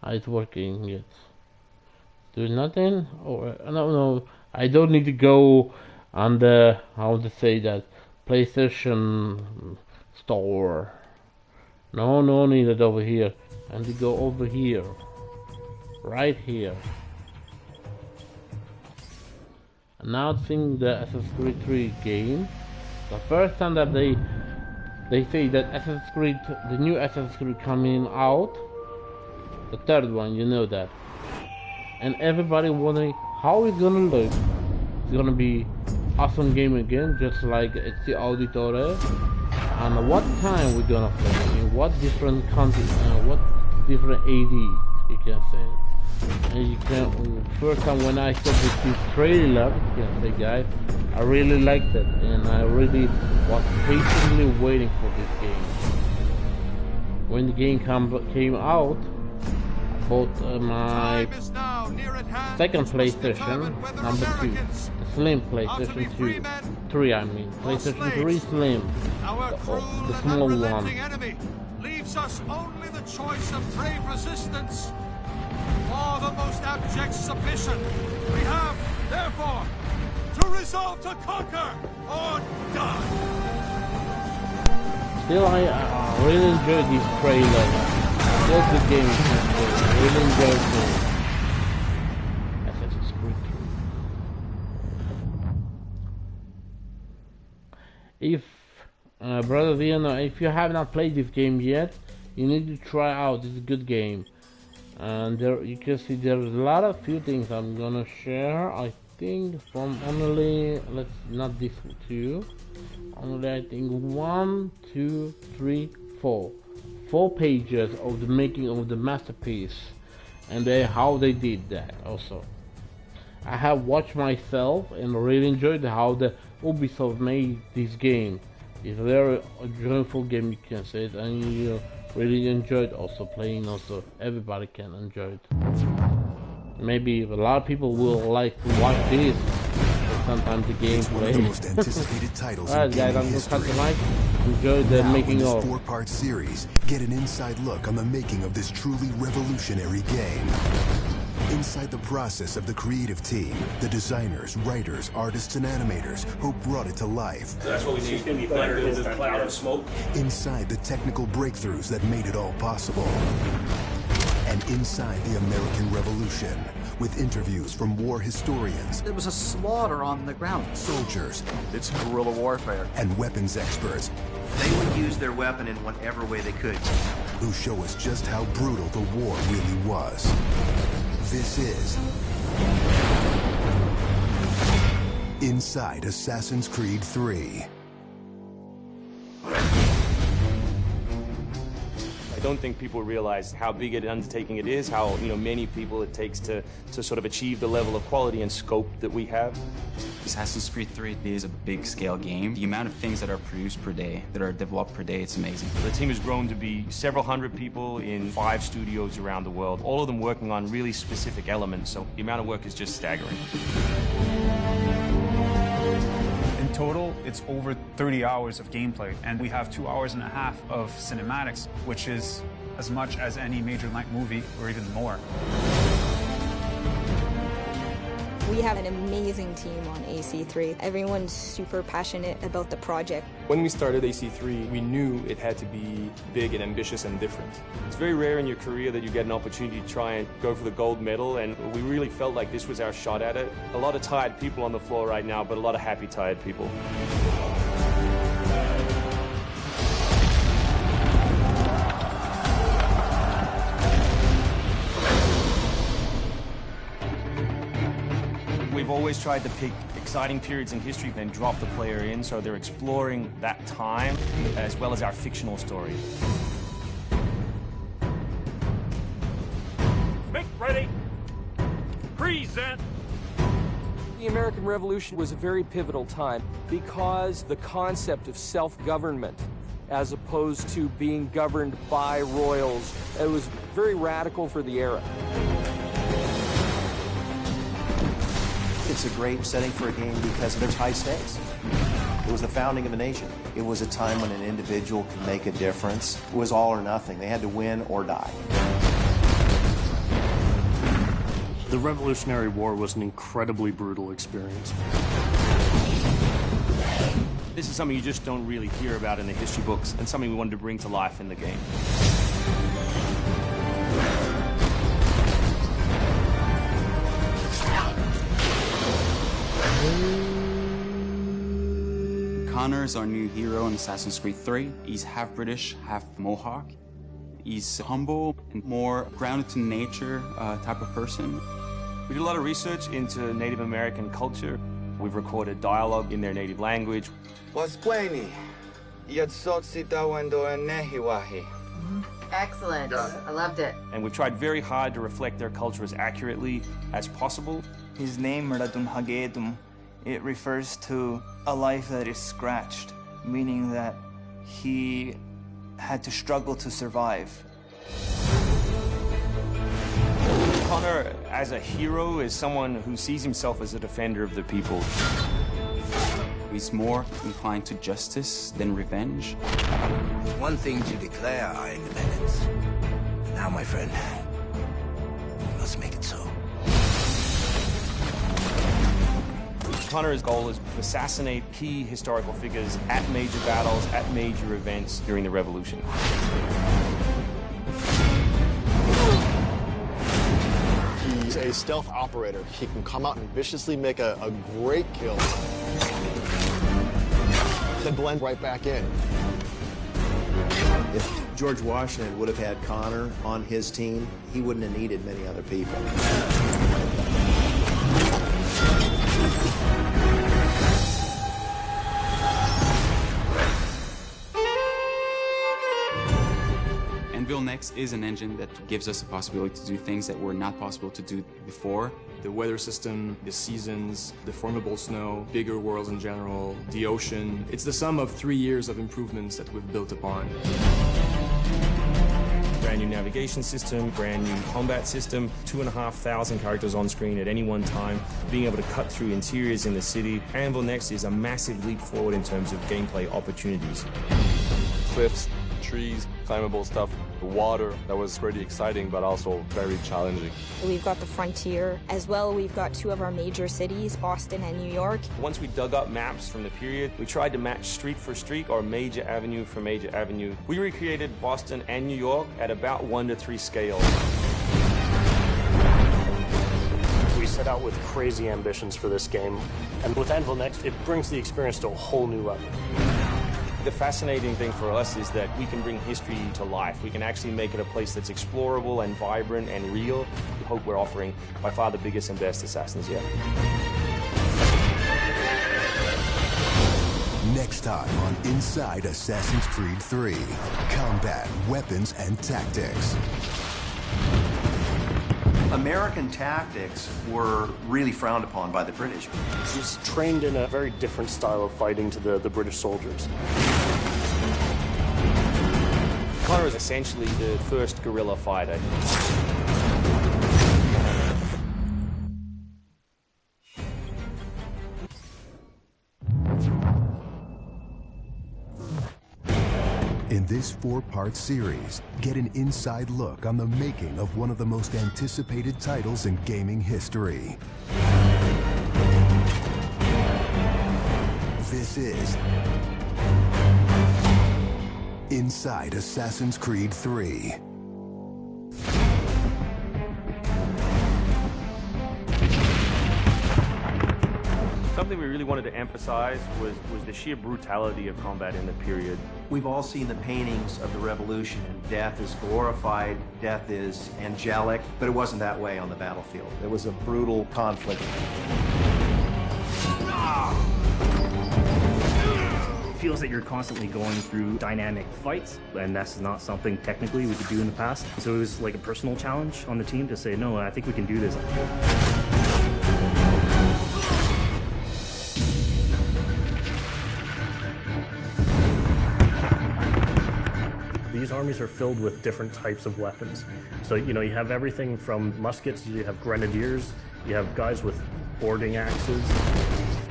It's working yet. Do nothing? Oh, no, I don't need to go on the, how to say that, PlayStation store. No need it over here. I need to go over here. Right here. Announcing the Assassin's Creed 3 game. The first time that they say that Assassin's Creed, the new Assassin's Creed coming out. The third one, you know that. And everybody wondering how it's gonna look. It's gonna be awesome game again, just like Ezio Auditore. And what time we're gonna play, in what different countries, what different AD, you can say. And you can, first time when I saw this trailer, you can say, guys, I really liked it, and I really was patiently waiting for this game. When the game came out, I bought my second PlayStation, number 2, the Slim PlayStation 3, I mean, PlayStation 3 Slim, the small one. Leaves us only the choice of brave resistance or the most abject submission. We have, therefore, to resolve to conquer or die. Still, I really enjoyed this trailer. Still good game. I really enjoyed it. Assassin's Creed 3. If, brother Vienna, if you have not played this game yet, you need to try out. It's a good game. And there you can see there's a lot of few things I'm gonna share. I think from only, let's not this two, only I think 1, 2, 3, 4 pages of the making of the masterpiece, and how they did that. Also, I have watched myself and really enjoyed how the Ubisoft made this game. It's a very joyful game, you can say it, and you really enjoyed also playing. Also, everybody can enjoy it. Maybe a lot of people will like to watch this, but sometimes the gameplay. Alright guys, I'm gonna cut the mic. Enjoy the making of. 4-part series, get an inside look on the making of this truly revolutionary game. Inside the process of the creative team, the designers, writers, artists, and animators who brought it to life. That's what we need. It's going to be better than this cloud of smoke. Inside the technical breakthroughs that made it all possible. And inside the American Revolution, with interviews from war historians. There was a slaughter on the ground. Soldiers. It's guerrilla warfare. And weapons experts. They would use their weapon in whatever way they could. Who show us just how brutal the war really was. This is Inside Assassin's Creed 3. don't think people realize how big an undertaking it is, how many people it takes to sort of achieve the level of quality and scope that we have. Assassin's Creed 3 is a big-scale game. The amount of things that are produced per day, that are developed per day, it's amazing. The team has grown to be several hundred people in 5 studios around the world, all of them working on really specific elements, so the amount of work is just staggering. In total, it's over 30 hours of gameplay, and we have 2.5 hours of cinematics, which is as much as any Major Night movie, or even more. We have an amazing team on AC3. Everyone's super passionate about the project. When we started AC3, we knew it had to be big and ambitious and different. It's very rare in your career that you get an opportunity to try and go for the gold medal, and we really felt like this was our shot at it. A lot of tired people on the floor right now, but a lot of happy, tired people. We've always tried to pick exciting periods in history and drop the player in, so they're exploring that time as well as our fictional story. Make ready. Present. The American Revolution was a very pivotal time because the concept of self-government as opposed to being governed by royals, it was very radical for the era. It's a great setting for a game because there's high stakes. It was the founding of a nation. It was a time when an individual could make a difference. It was all or nothing. They had to win or die. The Revolutionary War was an incredibly brutal experience. This is something you just don't really hear about in the history books, and something we wanted to bring to life in the game. Connor is our new hero in Assassin's Creed 3. He's half British, half Mohawk. He's humble and more grounded to nature type of person. We did a lot of research into Native American culture. We've recorded dialogue in their native language. Excellent. I loved it. And we've tried very hard to reflect their culture as accurately as possible. His name, Radun Hagedum, it refers to a life that is scratched, meaning that he had to struggle to survive. Connor, as a hero, is someone who sees himself as a defender of the people. He's more inclined to justice than revenge. One thing to declare our independence. Now, my friend, we must make it so. Connor's goal is to assassinate key historical figures at major battles, at major events during the Revolution. He's a stealth operator. He can come out and viciously make a great kill, then blend right back in. If George Washington would have had Connor on his team, he wouldn't have needed many other people. Anvil Next is an engine that gives us the possibility to do things that were not possible to do before. The weather system, the seasons, the formidable snow, bigger worlds in general, the ocean. It's the sum of 3 years of improvements that we've built upon. Brand new navigation system, brand new combat system, 2,500 characters on screen at any one time, being able to cut through interiors in the city. Anvil Next is a massive leap forward in terms of gameplay opportunities. Cliffs, trees, climbable stuff, the water, that was pretty exciting, but also very challenging. We've got the frontier. As well, we've got 2 of our major cities, Boston and New York. Once we dug up maps from the period, we tried to match street for street or major avenue for major avenue. We recreated Boston and New York at about 1:3 scale. We set out with crazy ambitions for this game, and with Anvil Next, it brings the experience to a whole new level. The fascinating thing for us is that we can bring history to life. We can actually make it a place that's explorable and vibrant and real. We hope we're offering by far the biggest and best Assassins yet. Next time on Inside Assassin's Creed 3, Combat, Weapons, and Tactics. American tactics were really frowned upon by the British. He was trained in a very different style of fighting to the British soldiers. Connor is essentially the first guerrilla fighter. In this 4-part series, get an inside look on the making of one of the most anticipated titles in gaming history. This is Inside Assassin's Creed 3. Something we really wanted to emphasize was the sheer brutality of combat in the period. We've all seen the paintings of the Revolution, and death is glorified, death is angelic, but it wasn't that way on the battlefield. It was a brutal conflict. It feels that you're constantly going through dynamic fights, and that's not something technically we could do in the past. So it was like a personal challenge on the team to say, no, I think we can do this. These armies are filled with different types of weapons. So, you know, you have everything from muskets, you have grenadiers, you have guys with boarding axes.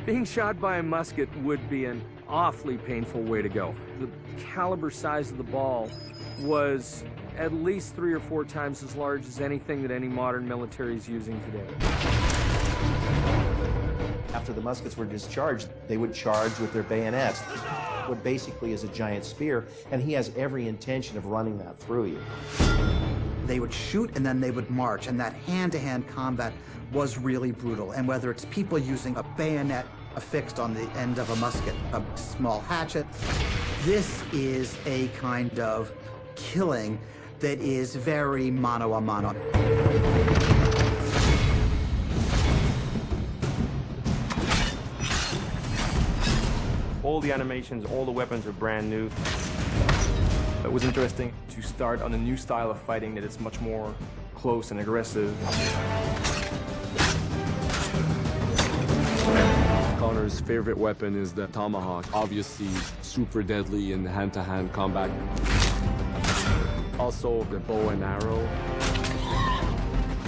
Being shot by a musket would be an awfully painful way to go. The caliber size of the ball was at least 3 or 4 times as large as anything that any modern military is using today. After the muskets were discharged, they would charge with their bayonets. What basically is a giant spear, and he has every intention of running that through you. They would shoot and then they would march, and that hand-to-hand combat was really brutal. And whether it's people using a bayonet affixed on the end of a musket, a small hatchet, this is a kind of killing that is very mano a mano. All the animations, all the weapons are brand new. It was interesting to start on a new style of fighting that is much more close and aggressive. Connor's favorite weapon is the tomahawk, obviously super deadly in hand-to-hand combat. Also the bow and arrow.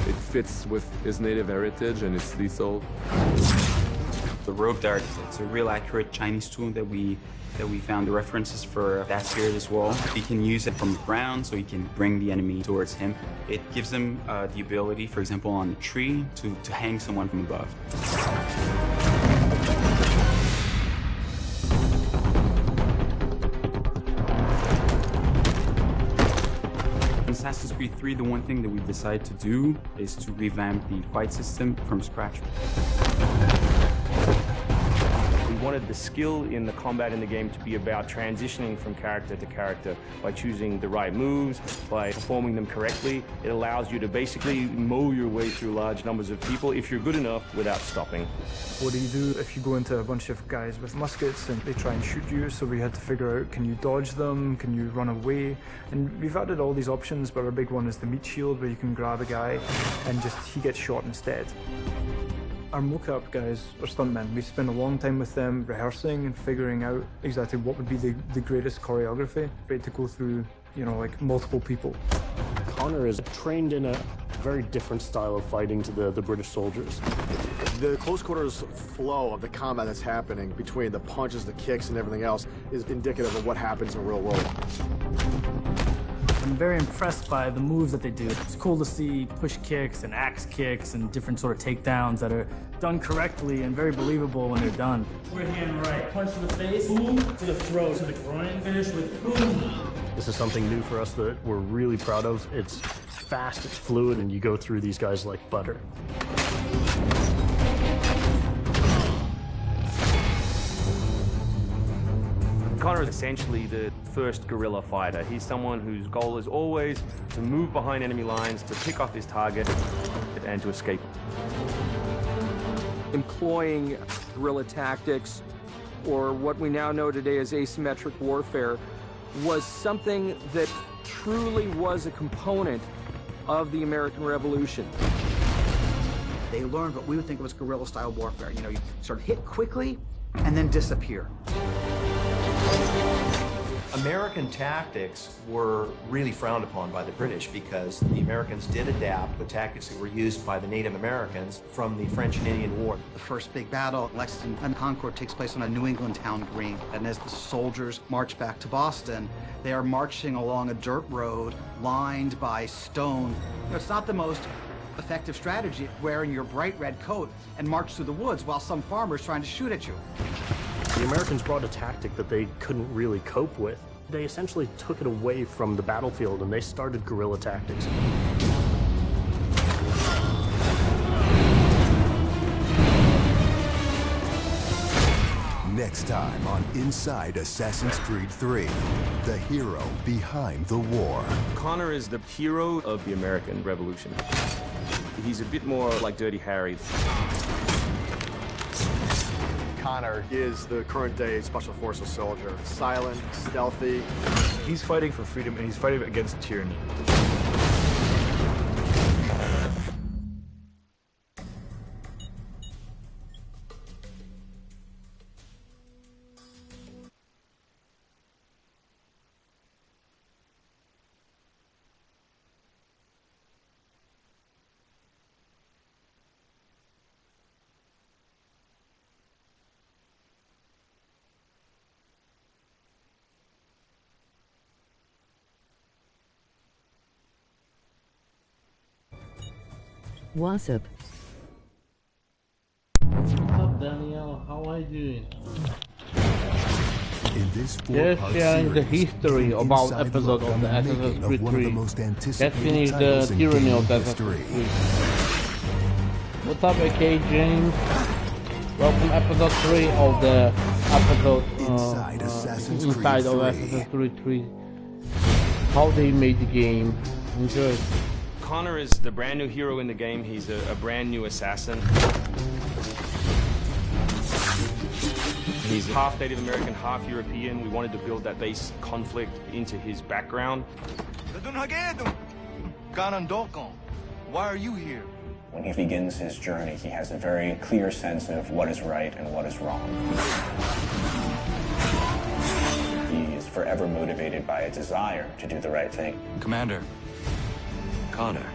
It fits with his native heritage and it's lethal. The rope dart, it's a real accurate Chinese tool that we found the references for that period as well. He can use it from the ground, so he can bring the enemy towards him. It gives him the ability, for example, on a tree, to hang someone from above. In Assassin's Creed 3, the one thing that we decided to do is to revamp the fight system from scratch. We wanted the skill in the combat in the game to be about transitioning from character to character by choosing the right moves, by performing them correctly. It allows you to basically mow your way through large numbers of people if you're good enough without stopping. What do you do if you go into a bunch of guys with muskets and they try and shoot you? So we had to figure out, can you dodge them? Can you run away? And we've added all these options, but our big one is the meat shield, where you can grab a guy and just he gets shot instead. Our mocap guys are stuntmen. We spend a long time with them rehearsing and figuring out exactly what would be the greatest choreography for it to go through, you know, like multiple people. Connor is trained in a very different style of fighting to the British soldiers. The close quarters flow of the combat that's happening between the punches, the kicks, and everything else is indicative of what happens in the real world. I'm very impressed by the moves that they do. It's cool to see push kicks and axe kicks and different sort of takedowns that are done correctly and very believable when they're done. We're hand right. Punch to the face, boom, to the throat, to the groin, finish with boom. This is something new for us that we're really proud of. It's fast, it's fluid, and you go through these guys like butter. Connor is essentially the first guerrilla fighter. He's someone whose goal is always to move behind enemy lines, to pick off his target, and to escape. Employing guerrilla tactics or what we now know today as asymmetric warfare, was something that truly was a component of the American Revolution. They learned what we would think of as guerrilla-style warfare. You know, you sort of hit quickly and then disappear. American tactics were really frowned upon by the British because the Americans did adapt the tactics that were used by the Native Americans from the French and Indian War. The first big battle, Lexington and Concord, takes place on a New England town green. And as the soldiers march back to Boston, they are marching along a dirt road lined by stone. You know, it's not the most effective strategy, wearing your bright red coat and march through the woods while some farmer's trying to shoot at you. The Americans brought a tactic that they couldn't really cope with. They essentially took it away from the battlefield and they started guerrilla tactics. Next time on Inside Assassin's Creed 3, the hero behind the war. Connor is the hero of the American Revolution. He's a bit more like Dirty Harry. Connor is the current-day Special Forces soldier. Silent, stealthy. He's fighting for freedom, and he's fighting against tyranny. What's up? What's up, Daniel? How are you doing? In this Just sharing the history about episodes of the Assassin's Creed 3. Let's finish the Tyranny of the Assassin's Creed. What's up, AK James? Welcome episode 3 of the episode Inside of Assassin's Creed 3. How they made the game. Enjoy. Connor is the brand new hero in the game. He's a brand new assassin. He's half Native American, half European. We wanted to build that base conflict into his background. Why are you here? When he begins his journey, he has a very clear sense of what is right and what is wrong. He is forever motivated by a desire to do the right thing. Commander, Connor.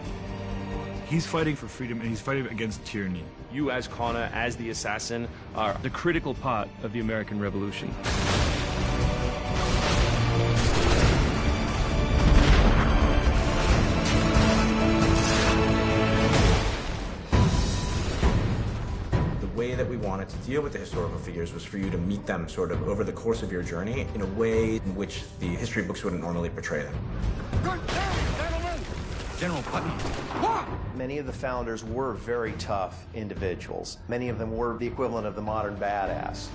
He's fighting for freedom, and he's fighting against tyranny. You as Connor, as the assassin, are the critical part of the American Revolution. The way that we wanted to deal with the historical figures was for you to meet them sort of over the course of your journey in a way in which the history books wouldn't normally portray them. General Putnam. What? Many of the founders were very tough individuals. Many of them were the equivalent of the modern badass.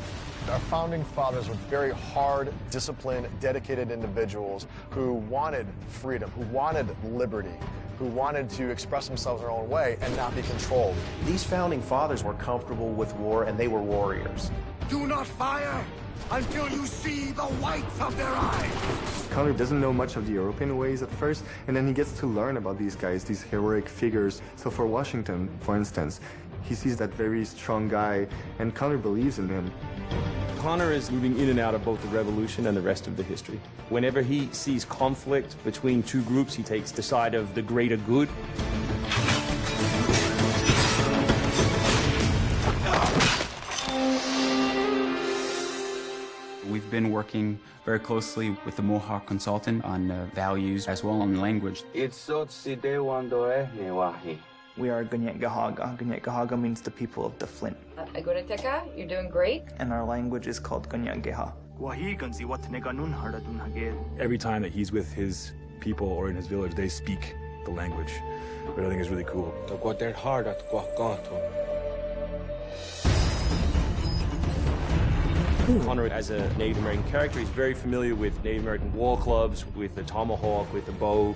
Our founding fathers were very hard, disciplined, dedicated individuals who wanted freedom, who wanted liberty, who wanted to express themselves in their own way and not be controlled. These founding fathers were comfortable with war, and they were warriors. Do not fire until you see the whites of their eyes. Connor doesn't know much of the European ways at first, and then he gets to learn about these guys, these heroic figures. So for Washington, for instance, he sees that very strong guy, and Connor believes in him. Connor is moving in and out of both the revolution and the rest of the history. Whenever he sees conflict between two groups, he takes the side of the greater good. We've been working very closely with the Mohawk consultant on values as well on language. We are Gunyet Gahaga. Gunyet Gahaga means the people of the Flint. Agoroteka, you're doing great. And our language is called Gunyet Geha. Every time that he's with his people or in his village, they speak the language, which I think is really cool. Connor, as a Native American character, is very familiar with Native American war clubs, with the tomahawk, with the bow.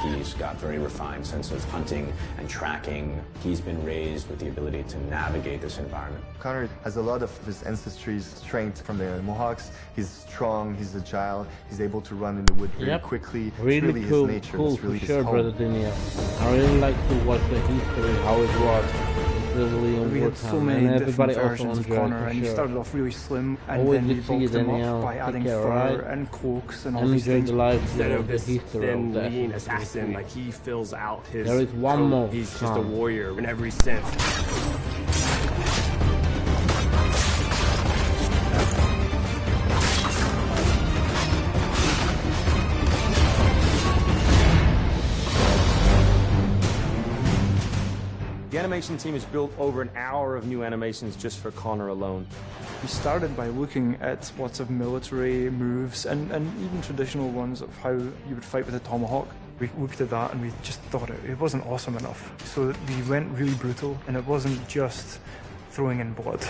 He's got very refined sense of hunting and tracking. He's been raised with the ability to navigate this environment. Connor has a lot of his ancestry's strength from the Mohawks. He's strong, he's agile, he's able to run in the wood very quickly. Really it's really cool, his nature. cool it's really for his sure, home. Brother Daniel. I really like to watch the history, how it was. We had so many different versions of Connor, and he started off really slim, and then we bulked him up by adding fur and cloaks and all these things. Instead of this thin, lean assassin, like he fills out his There is one coat. more He's just a warrior in every sense. The animation team has built over an hour of new animations just for Connor alone. We started by looking at lots of military moves and even traditional ones of how you would fight with a tomahawk. We looked at that and we just thought it wasn't awesome enough. So we went really brutal, and it wasn't just throwing in blood.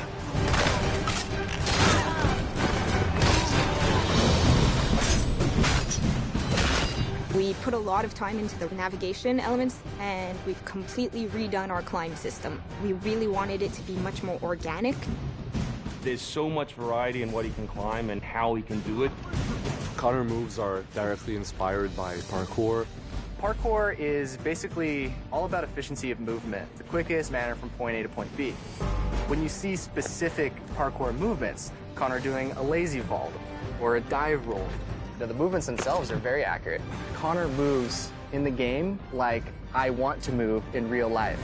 We put a lot of time into the navigation elements, and we've completely redone our climb system. We really wanted it to be much more organic. There's so much variety in what he can climb and how he can do it. Connor moves are directly inspired by parkour. Parkour is basically all about efficiency of movement, the quickest manner from point A to point B. When you see specific parkour movements, Connor doing a lazy vault or a dive roll, the movements themselves are very accurate. Connor moves in the game like I want to move in real life.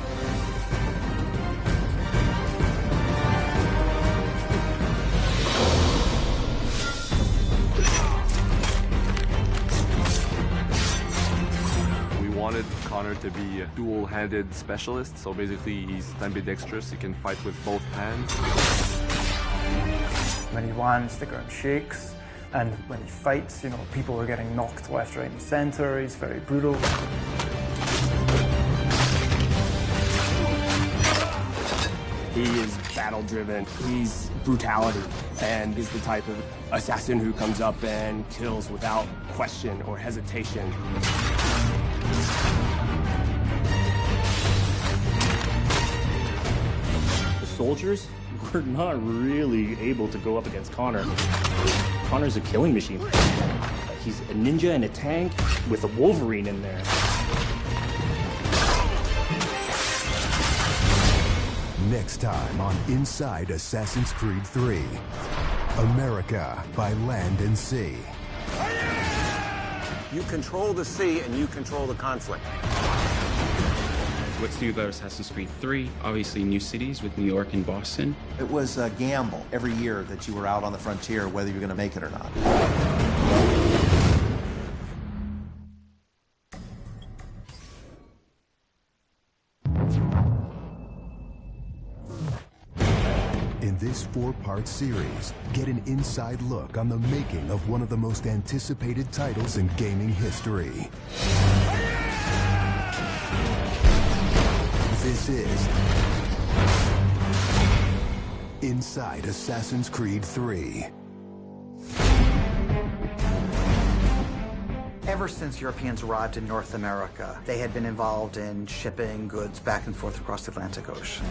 We wanted Connor to be a dual-handed specialist, so basically he's ambidextrous, he can fight with both hands. When he lands, the ground shakes. And when he fights, you know, people are getting knocked left, right, and center. He's very brutal. He is battle-driven. He's brutality, and he's the type of assassin who comes up and kills without question or hesitation. The soldiers were not really able to go up against Connor. Connor's a killing machine. He's a ninja in a tank with a Wolverine in there. Next time on Inside Assassin's Creed 3. America by land and sea. You control the sea and you control the conflict. What's new about Assassin's Creed 3? Obviously new cities with New York and Boston. It was a gamble every year that you were out on the frontier, whether you're going to make it or not. In this 4-part series, get an inside look on the making of one of the most anticipated titles in gaming history. This is Inside Assassin's Creed 3. Ever since Europeans arrived in North America, they had been involved in shipping goods back and forth across the Atlantic Ocean.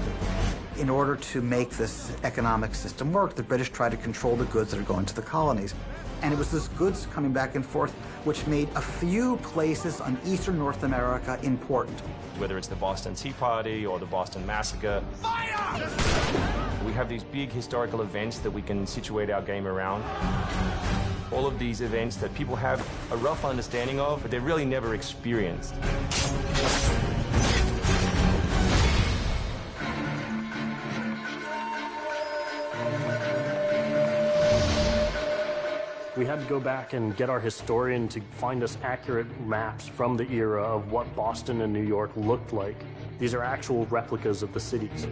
In order to make this economic system work, the British tried to control the goods that are going to the colonies. And it was this goods coming back and forth which made a few places on eastern North America important. Whether it's the Boston Tea Party or the Boston Massacre. Fire! We have these big historical events that we can situate our game around. All of these events that people have a rough understanding of, but they really never experienced. We had to go back and get our historian to find us accurate maps from the era of what Boston and New York looked like. These are actual replicas of the cities.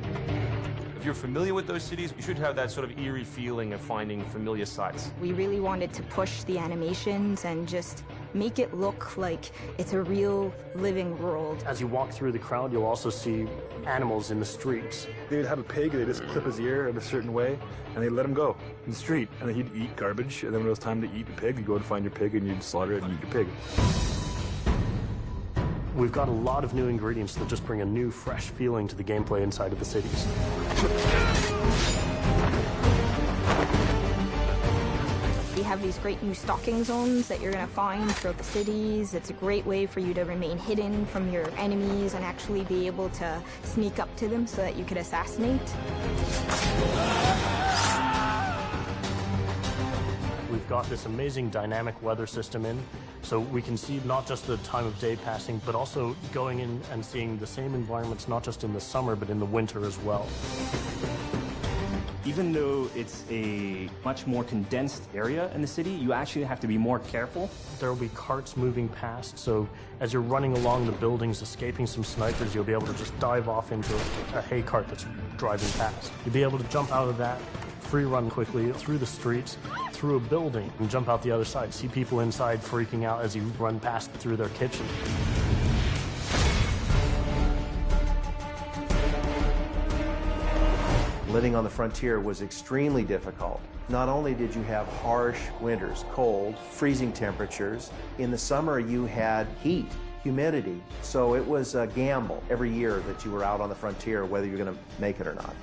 If you're familiar with those cities, you should have that sort of eerie feeling of finding familiar sights. We really wanted to push the animations and just make it look like it's a real living world. As you walk through the crowd, you'll also see animals in the streets. They would have a pig, they just clip his ear in a certain way, and they'd let him go in the street. And then he'd eat garbage, and then when it was time to eat the pig, you'd go and find your pig, and you'd slaughter it and eat your pig. We've got a lot of new ingredients that just bring a new, fresh feeling to the gameplay inside of the cities. We have these great new stalking zones that you're going to find throughout the cities. It's a great way for you to remain hidden from your enemies and actually be able to sneak up to them so that you could assassinate. We've got this amazing dynamic weather system in, so we can see not just the time of day passing, but also going in and seeing the same environments not just in the summer, but in the winter as well. Even though it's a much more condensed area in the city, you actually have to be more careful. There will be carts moving past, so as you're running along the buildings, escaping some snipers, you'll be able to just dive off into a hay cart that's driving past. You'll be able to jump out of that, free run quickly through the streets, through a building, and jump out the other side. See people inside freaking out as you run past through their kitchen. Living on the frontier was extremely difficult. Not only did you have harsh winters, cold, freezing temperatures, in the summer you had heat, humidity, so it was a gamble every year that you were out on the frontier, whether you're going to make it or not.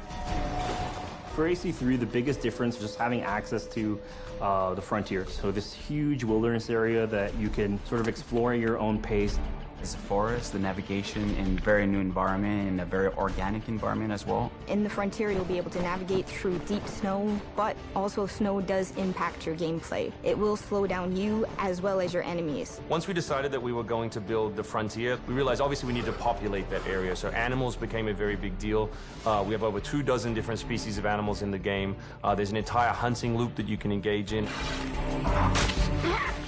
For AC3, the biggest difference is just having access to the frontier. So this huge wilderness area that you can sort of explore at your own pace. It's a forest, the navigation in a very new environment, and a very organic environment as well. In the frontier, you'll be able to navigate through deep snow, but also snow does impact your gameplay. It will slow down you as well as your enemies. Once we decided that we were going to build the frontier, we realized obviously we need to populate that area. So animals became a very big deal. We have over 24 different species of animals in the game. There's an entire hunting loop that you can engage in.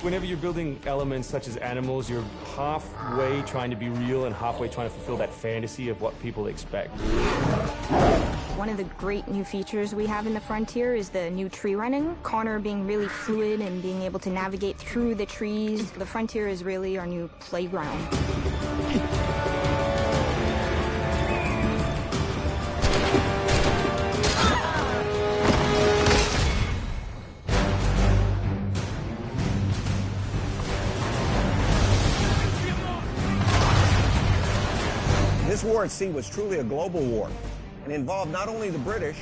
Whenever you're building elements such as animals, you're halfway trying to be real and halfway trying to fulfill that fantasy of what people expect. One of the great new features we have in the frontier is the new tree running. Connor being really fluid and being able to navigate through the trees. The frontier is really our new playground. This war at sea was truly a global war and involved not only the British,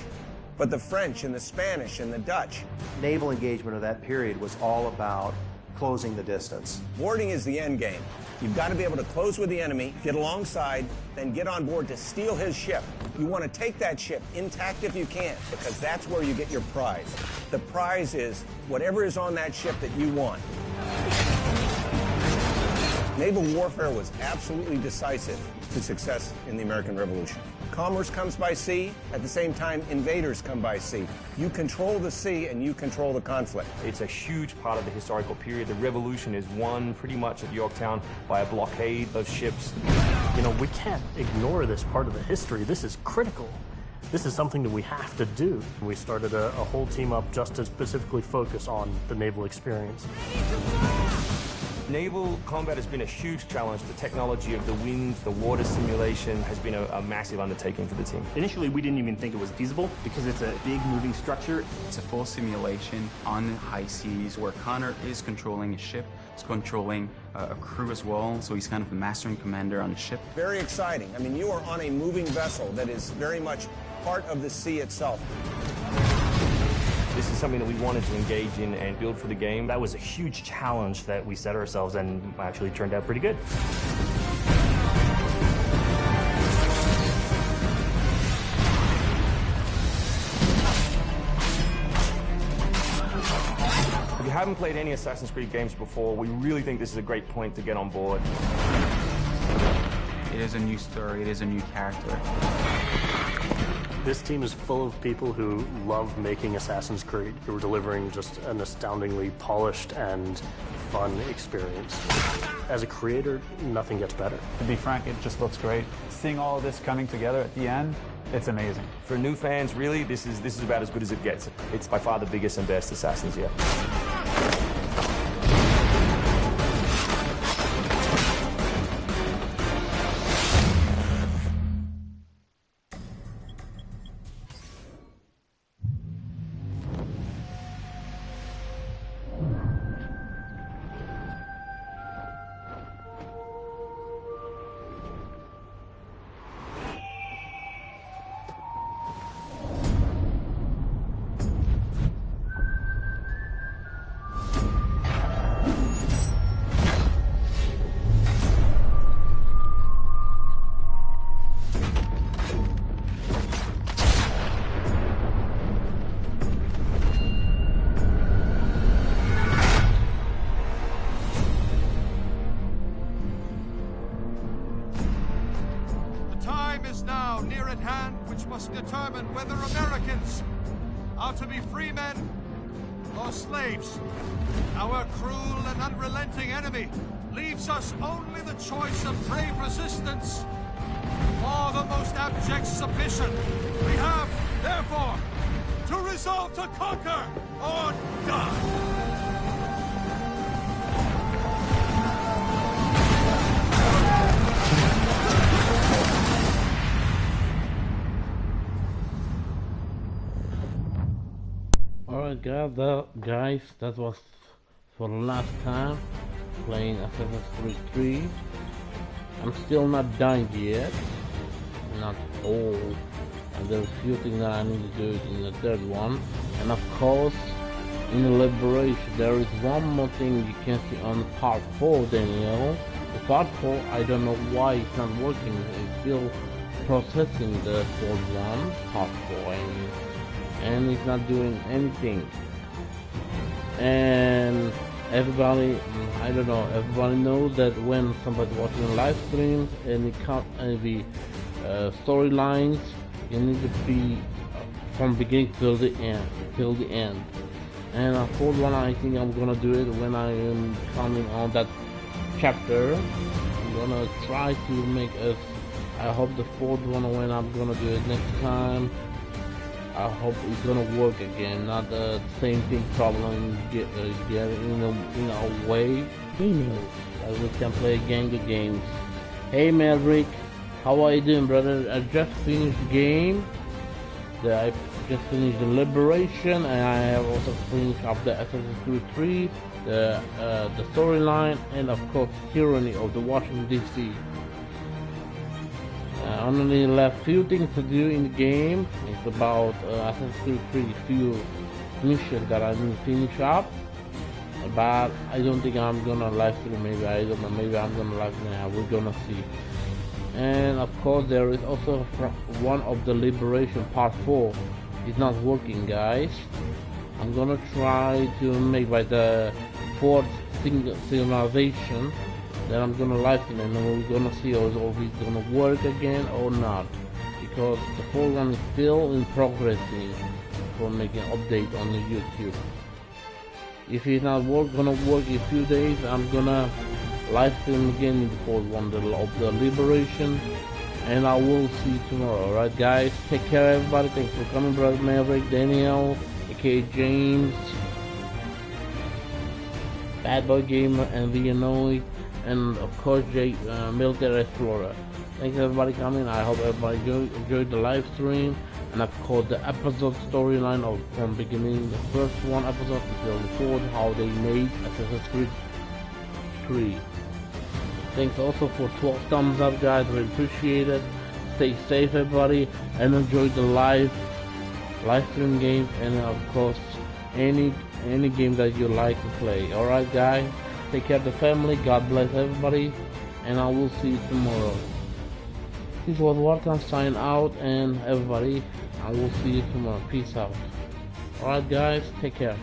but the French and the Spanish and the Dutch. Naval engagement of that period was all about closing the distance. Boarding is the end game. You've got to be able to close with the enemy, get alongside, then get on board to steal his ship. You want to take that ship intact if you can, because that's where you get your prize. The prize is whatever is on that ship that you want. Naval warfare was absolutely decisive to success in the American Revolution. Commerce comes by sea, at the same time invaders come by sea. You control the sea and you control the conflict. It's a huge part of the historical period. The revolution is won pretty much at Yorktown by a blockade of ships. You know, we can't ignore this part of the history. This is critical. This is something that we have to do. We started a whole team up just to specifically focus on the naval experience. Naval combat has been a huge challenge. The technology of the wind, the water simulation has been a massive undertaking for the team. Initially, we didn't even think it was feasible because it's a big moving structure. It's a full simulation on high seas where Connor is controlling a ship, he's controlling a crew as well, so he's kind of the master and commander on the ship. Very exciting. I mean, you are on a moving vessel that is very much part of the sea itself. This is something that we wanted to engage in and build for the game. That was a huge challenge that we set ourselves and actually turned out pretty good. If you haven't played any Assassin's Creed games before, we really think this is a great point to get on board. It is a new story, it is a new character. This team is full of people who love making Assassin's Creed, who are delivering just an astoundingly polished and fun experience. As a creator, nothing gets better. To be frank, it just looks great. Seeing all of this coming together at the end, it's amazing. For new fans, really, this is about as good as it gets. It's by far the biggest and best Assassins yet. near at hand which must determine whether Americans are to be free men or slaves. Our cruel and unrelenting enemy leaves us only the choice of brave resistance or the most abject submission. We have, therefore, to resolve to conquer or die. Alright guys, that was for the last time playing Assassin's Creed 3. I'm still not done yet, not all, and there's a few things that I need to do in the third one. And of course, in the Liberation, there is one more thing you can see on part 4, Daniel. The part 4, I don't know why it's not working. It's still processing the fourth one, part 4, and it's not doing anything. And everybody, I don't know, everybody knows that when somebody's watching live streams and the storylines, you need to be from beginning till the end. And a fourth one, I think I'm gonna do it when I am coming on that chapter. I'm gonna try to make us, I hope the fourth one, when I'm gonna do it next time, I hope it's gonna work again, not the same thing problem get in a way. We can play gang of games. Hey Maverick, how are you doing, brother? I just finished the game. I just finished the Liberation, and I have also finished up the Assassin's Creed 3, the storyline, and of course Tyranny of the Washington DC. I only left few things to do in the game. It's about Assassin's Creed 3, few missions that I didn't finish up. But I don't think I'm gonna live stream. Maybe I don't know. Maybe I'm gonna live stream. We're gonna see. And of course, there is also one of the Liberation Part 4. It's not working, guys. I'm gonna try to make by the fourth civilization. Then I'm gonna live stream, and then we're gonna see if it's gonna work again or not, because the fourth one is still in progressing for making update on the YouTube. If it's not gonna work in a few days, I'm gonna live stream again in the fourth one of the Liberation, and I will see you tomorrow. Alright guys, take care everybody. Thanks for coming, brother Maverick, Daniel, aka James, Bad Boy Gamer, and Vianoy, and of course Military Explorer. Thanks everybody coming. I hope everybody enjoyed the live stream, and of course the episode storyline of from beginning, the first one episode until the fourth, how they made Assassin's Creed 3. Thanks also for 12 thumbs up, guys. Really appreciate it. Stay safe everybody, and enjoy the live stream games, and of course any game that you like to play. Alright guys, take care of the family. God bless everybody, and I will see you tomorrow. This was Wartime sign out, and everybody, I will see you tomorrow. Peace out. Alright guys, take care.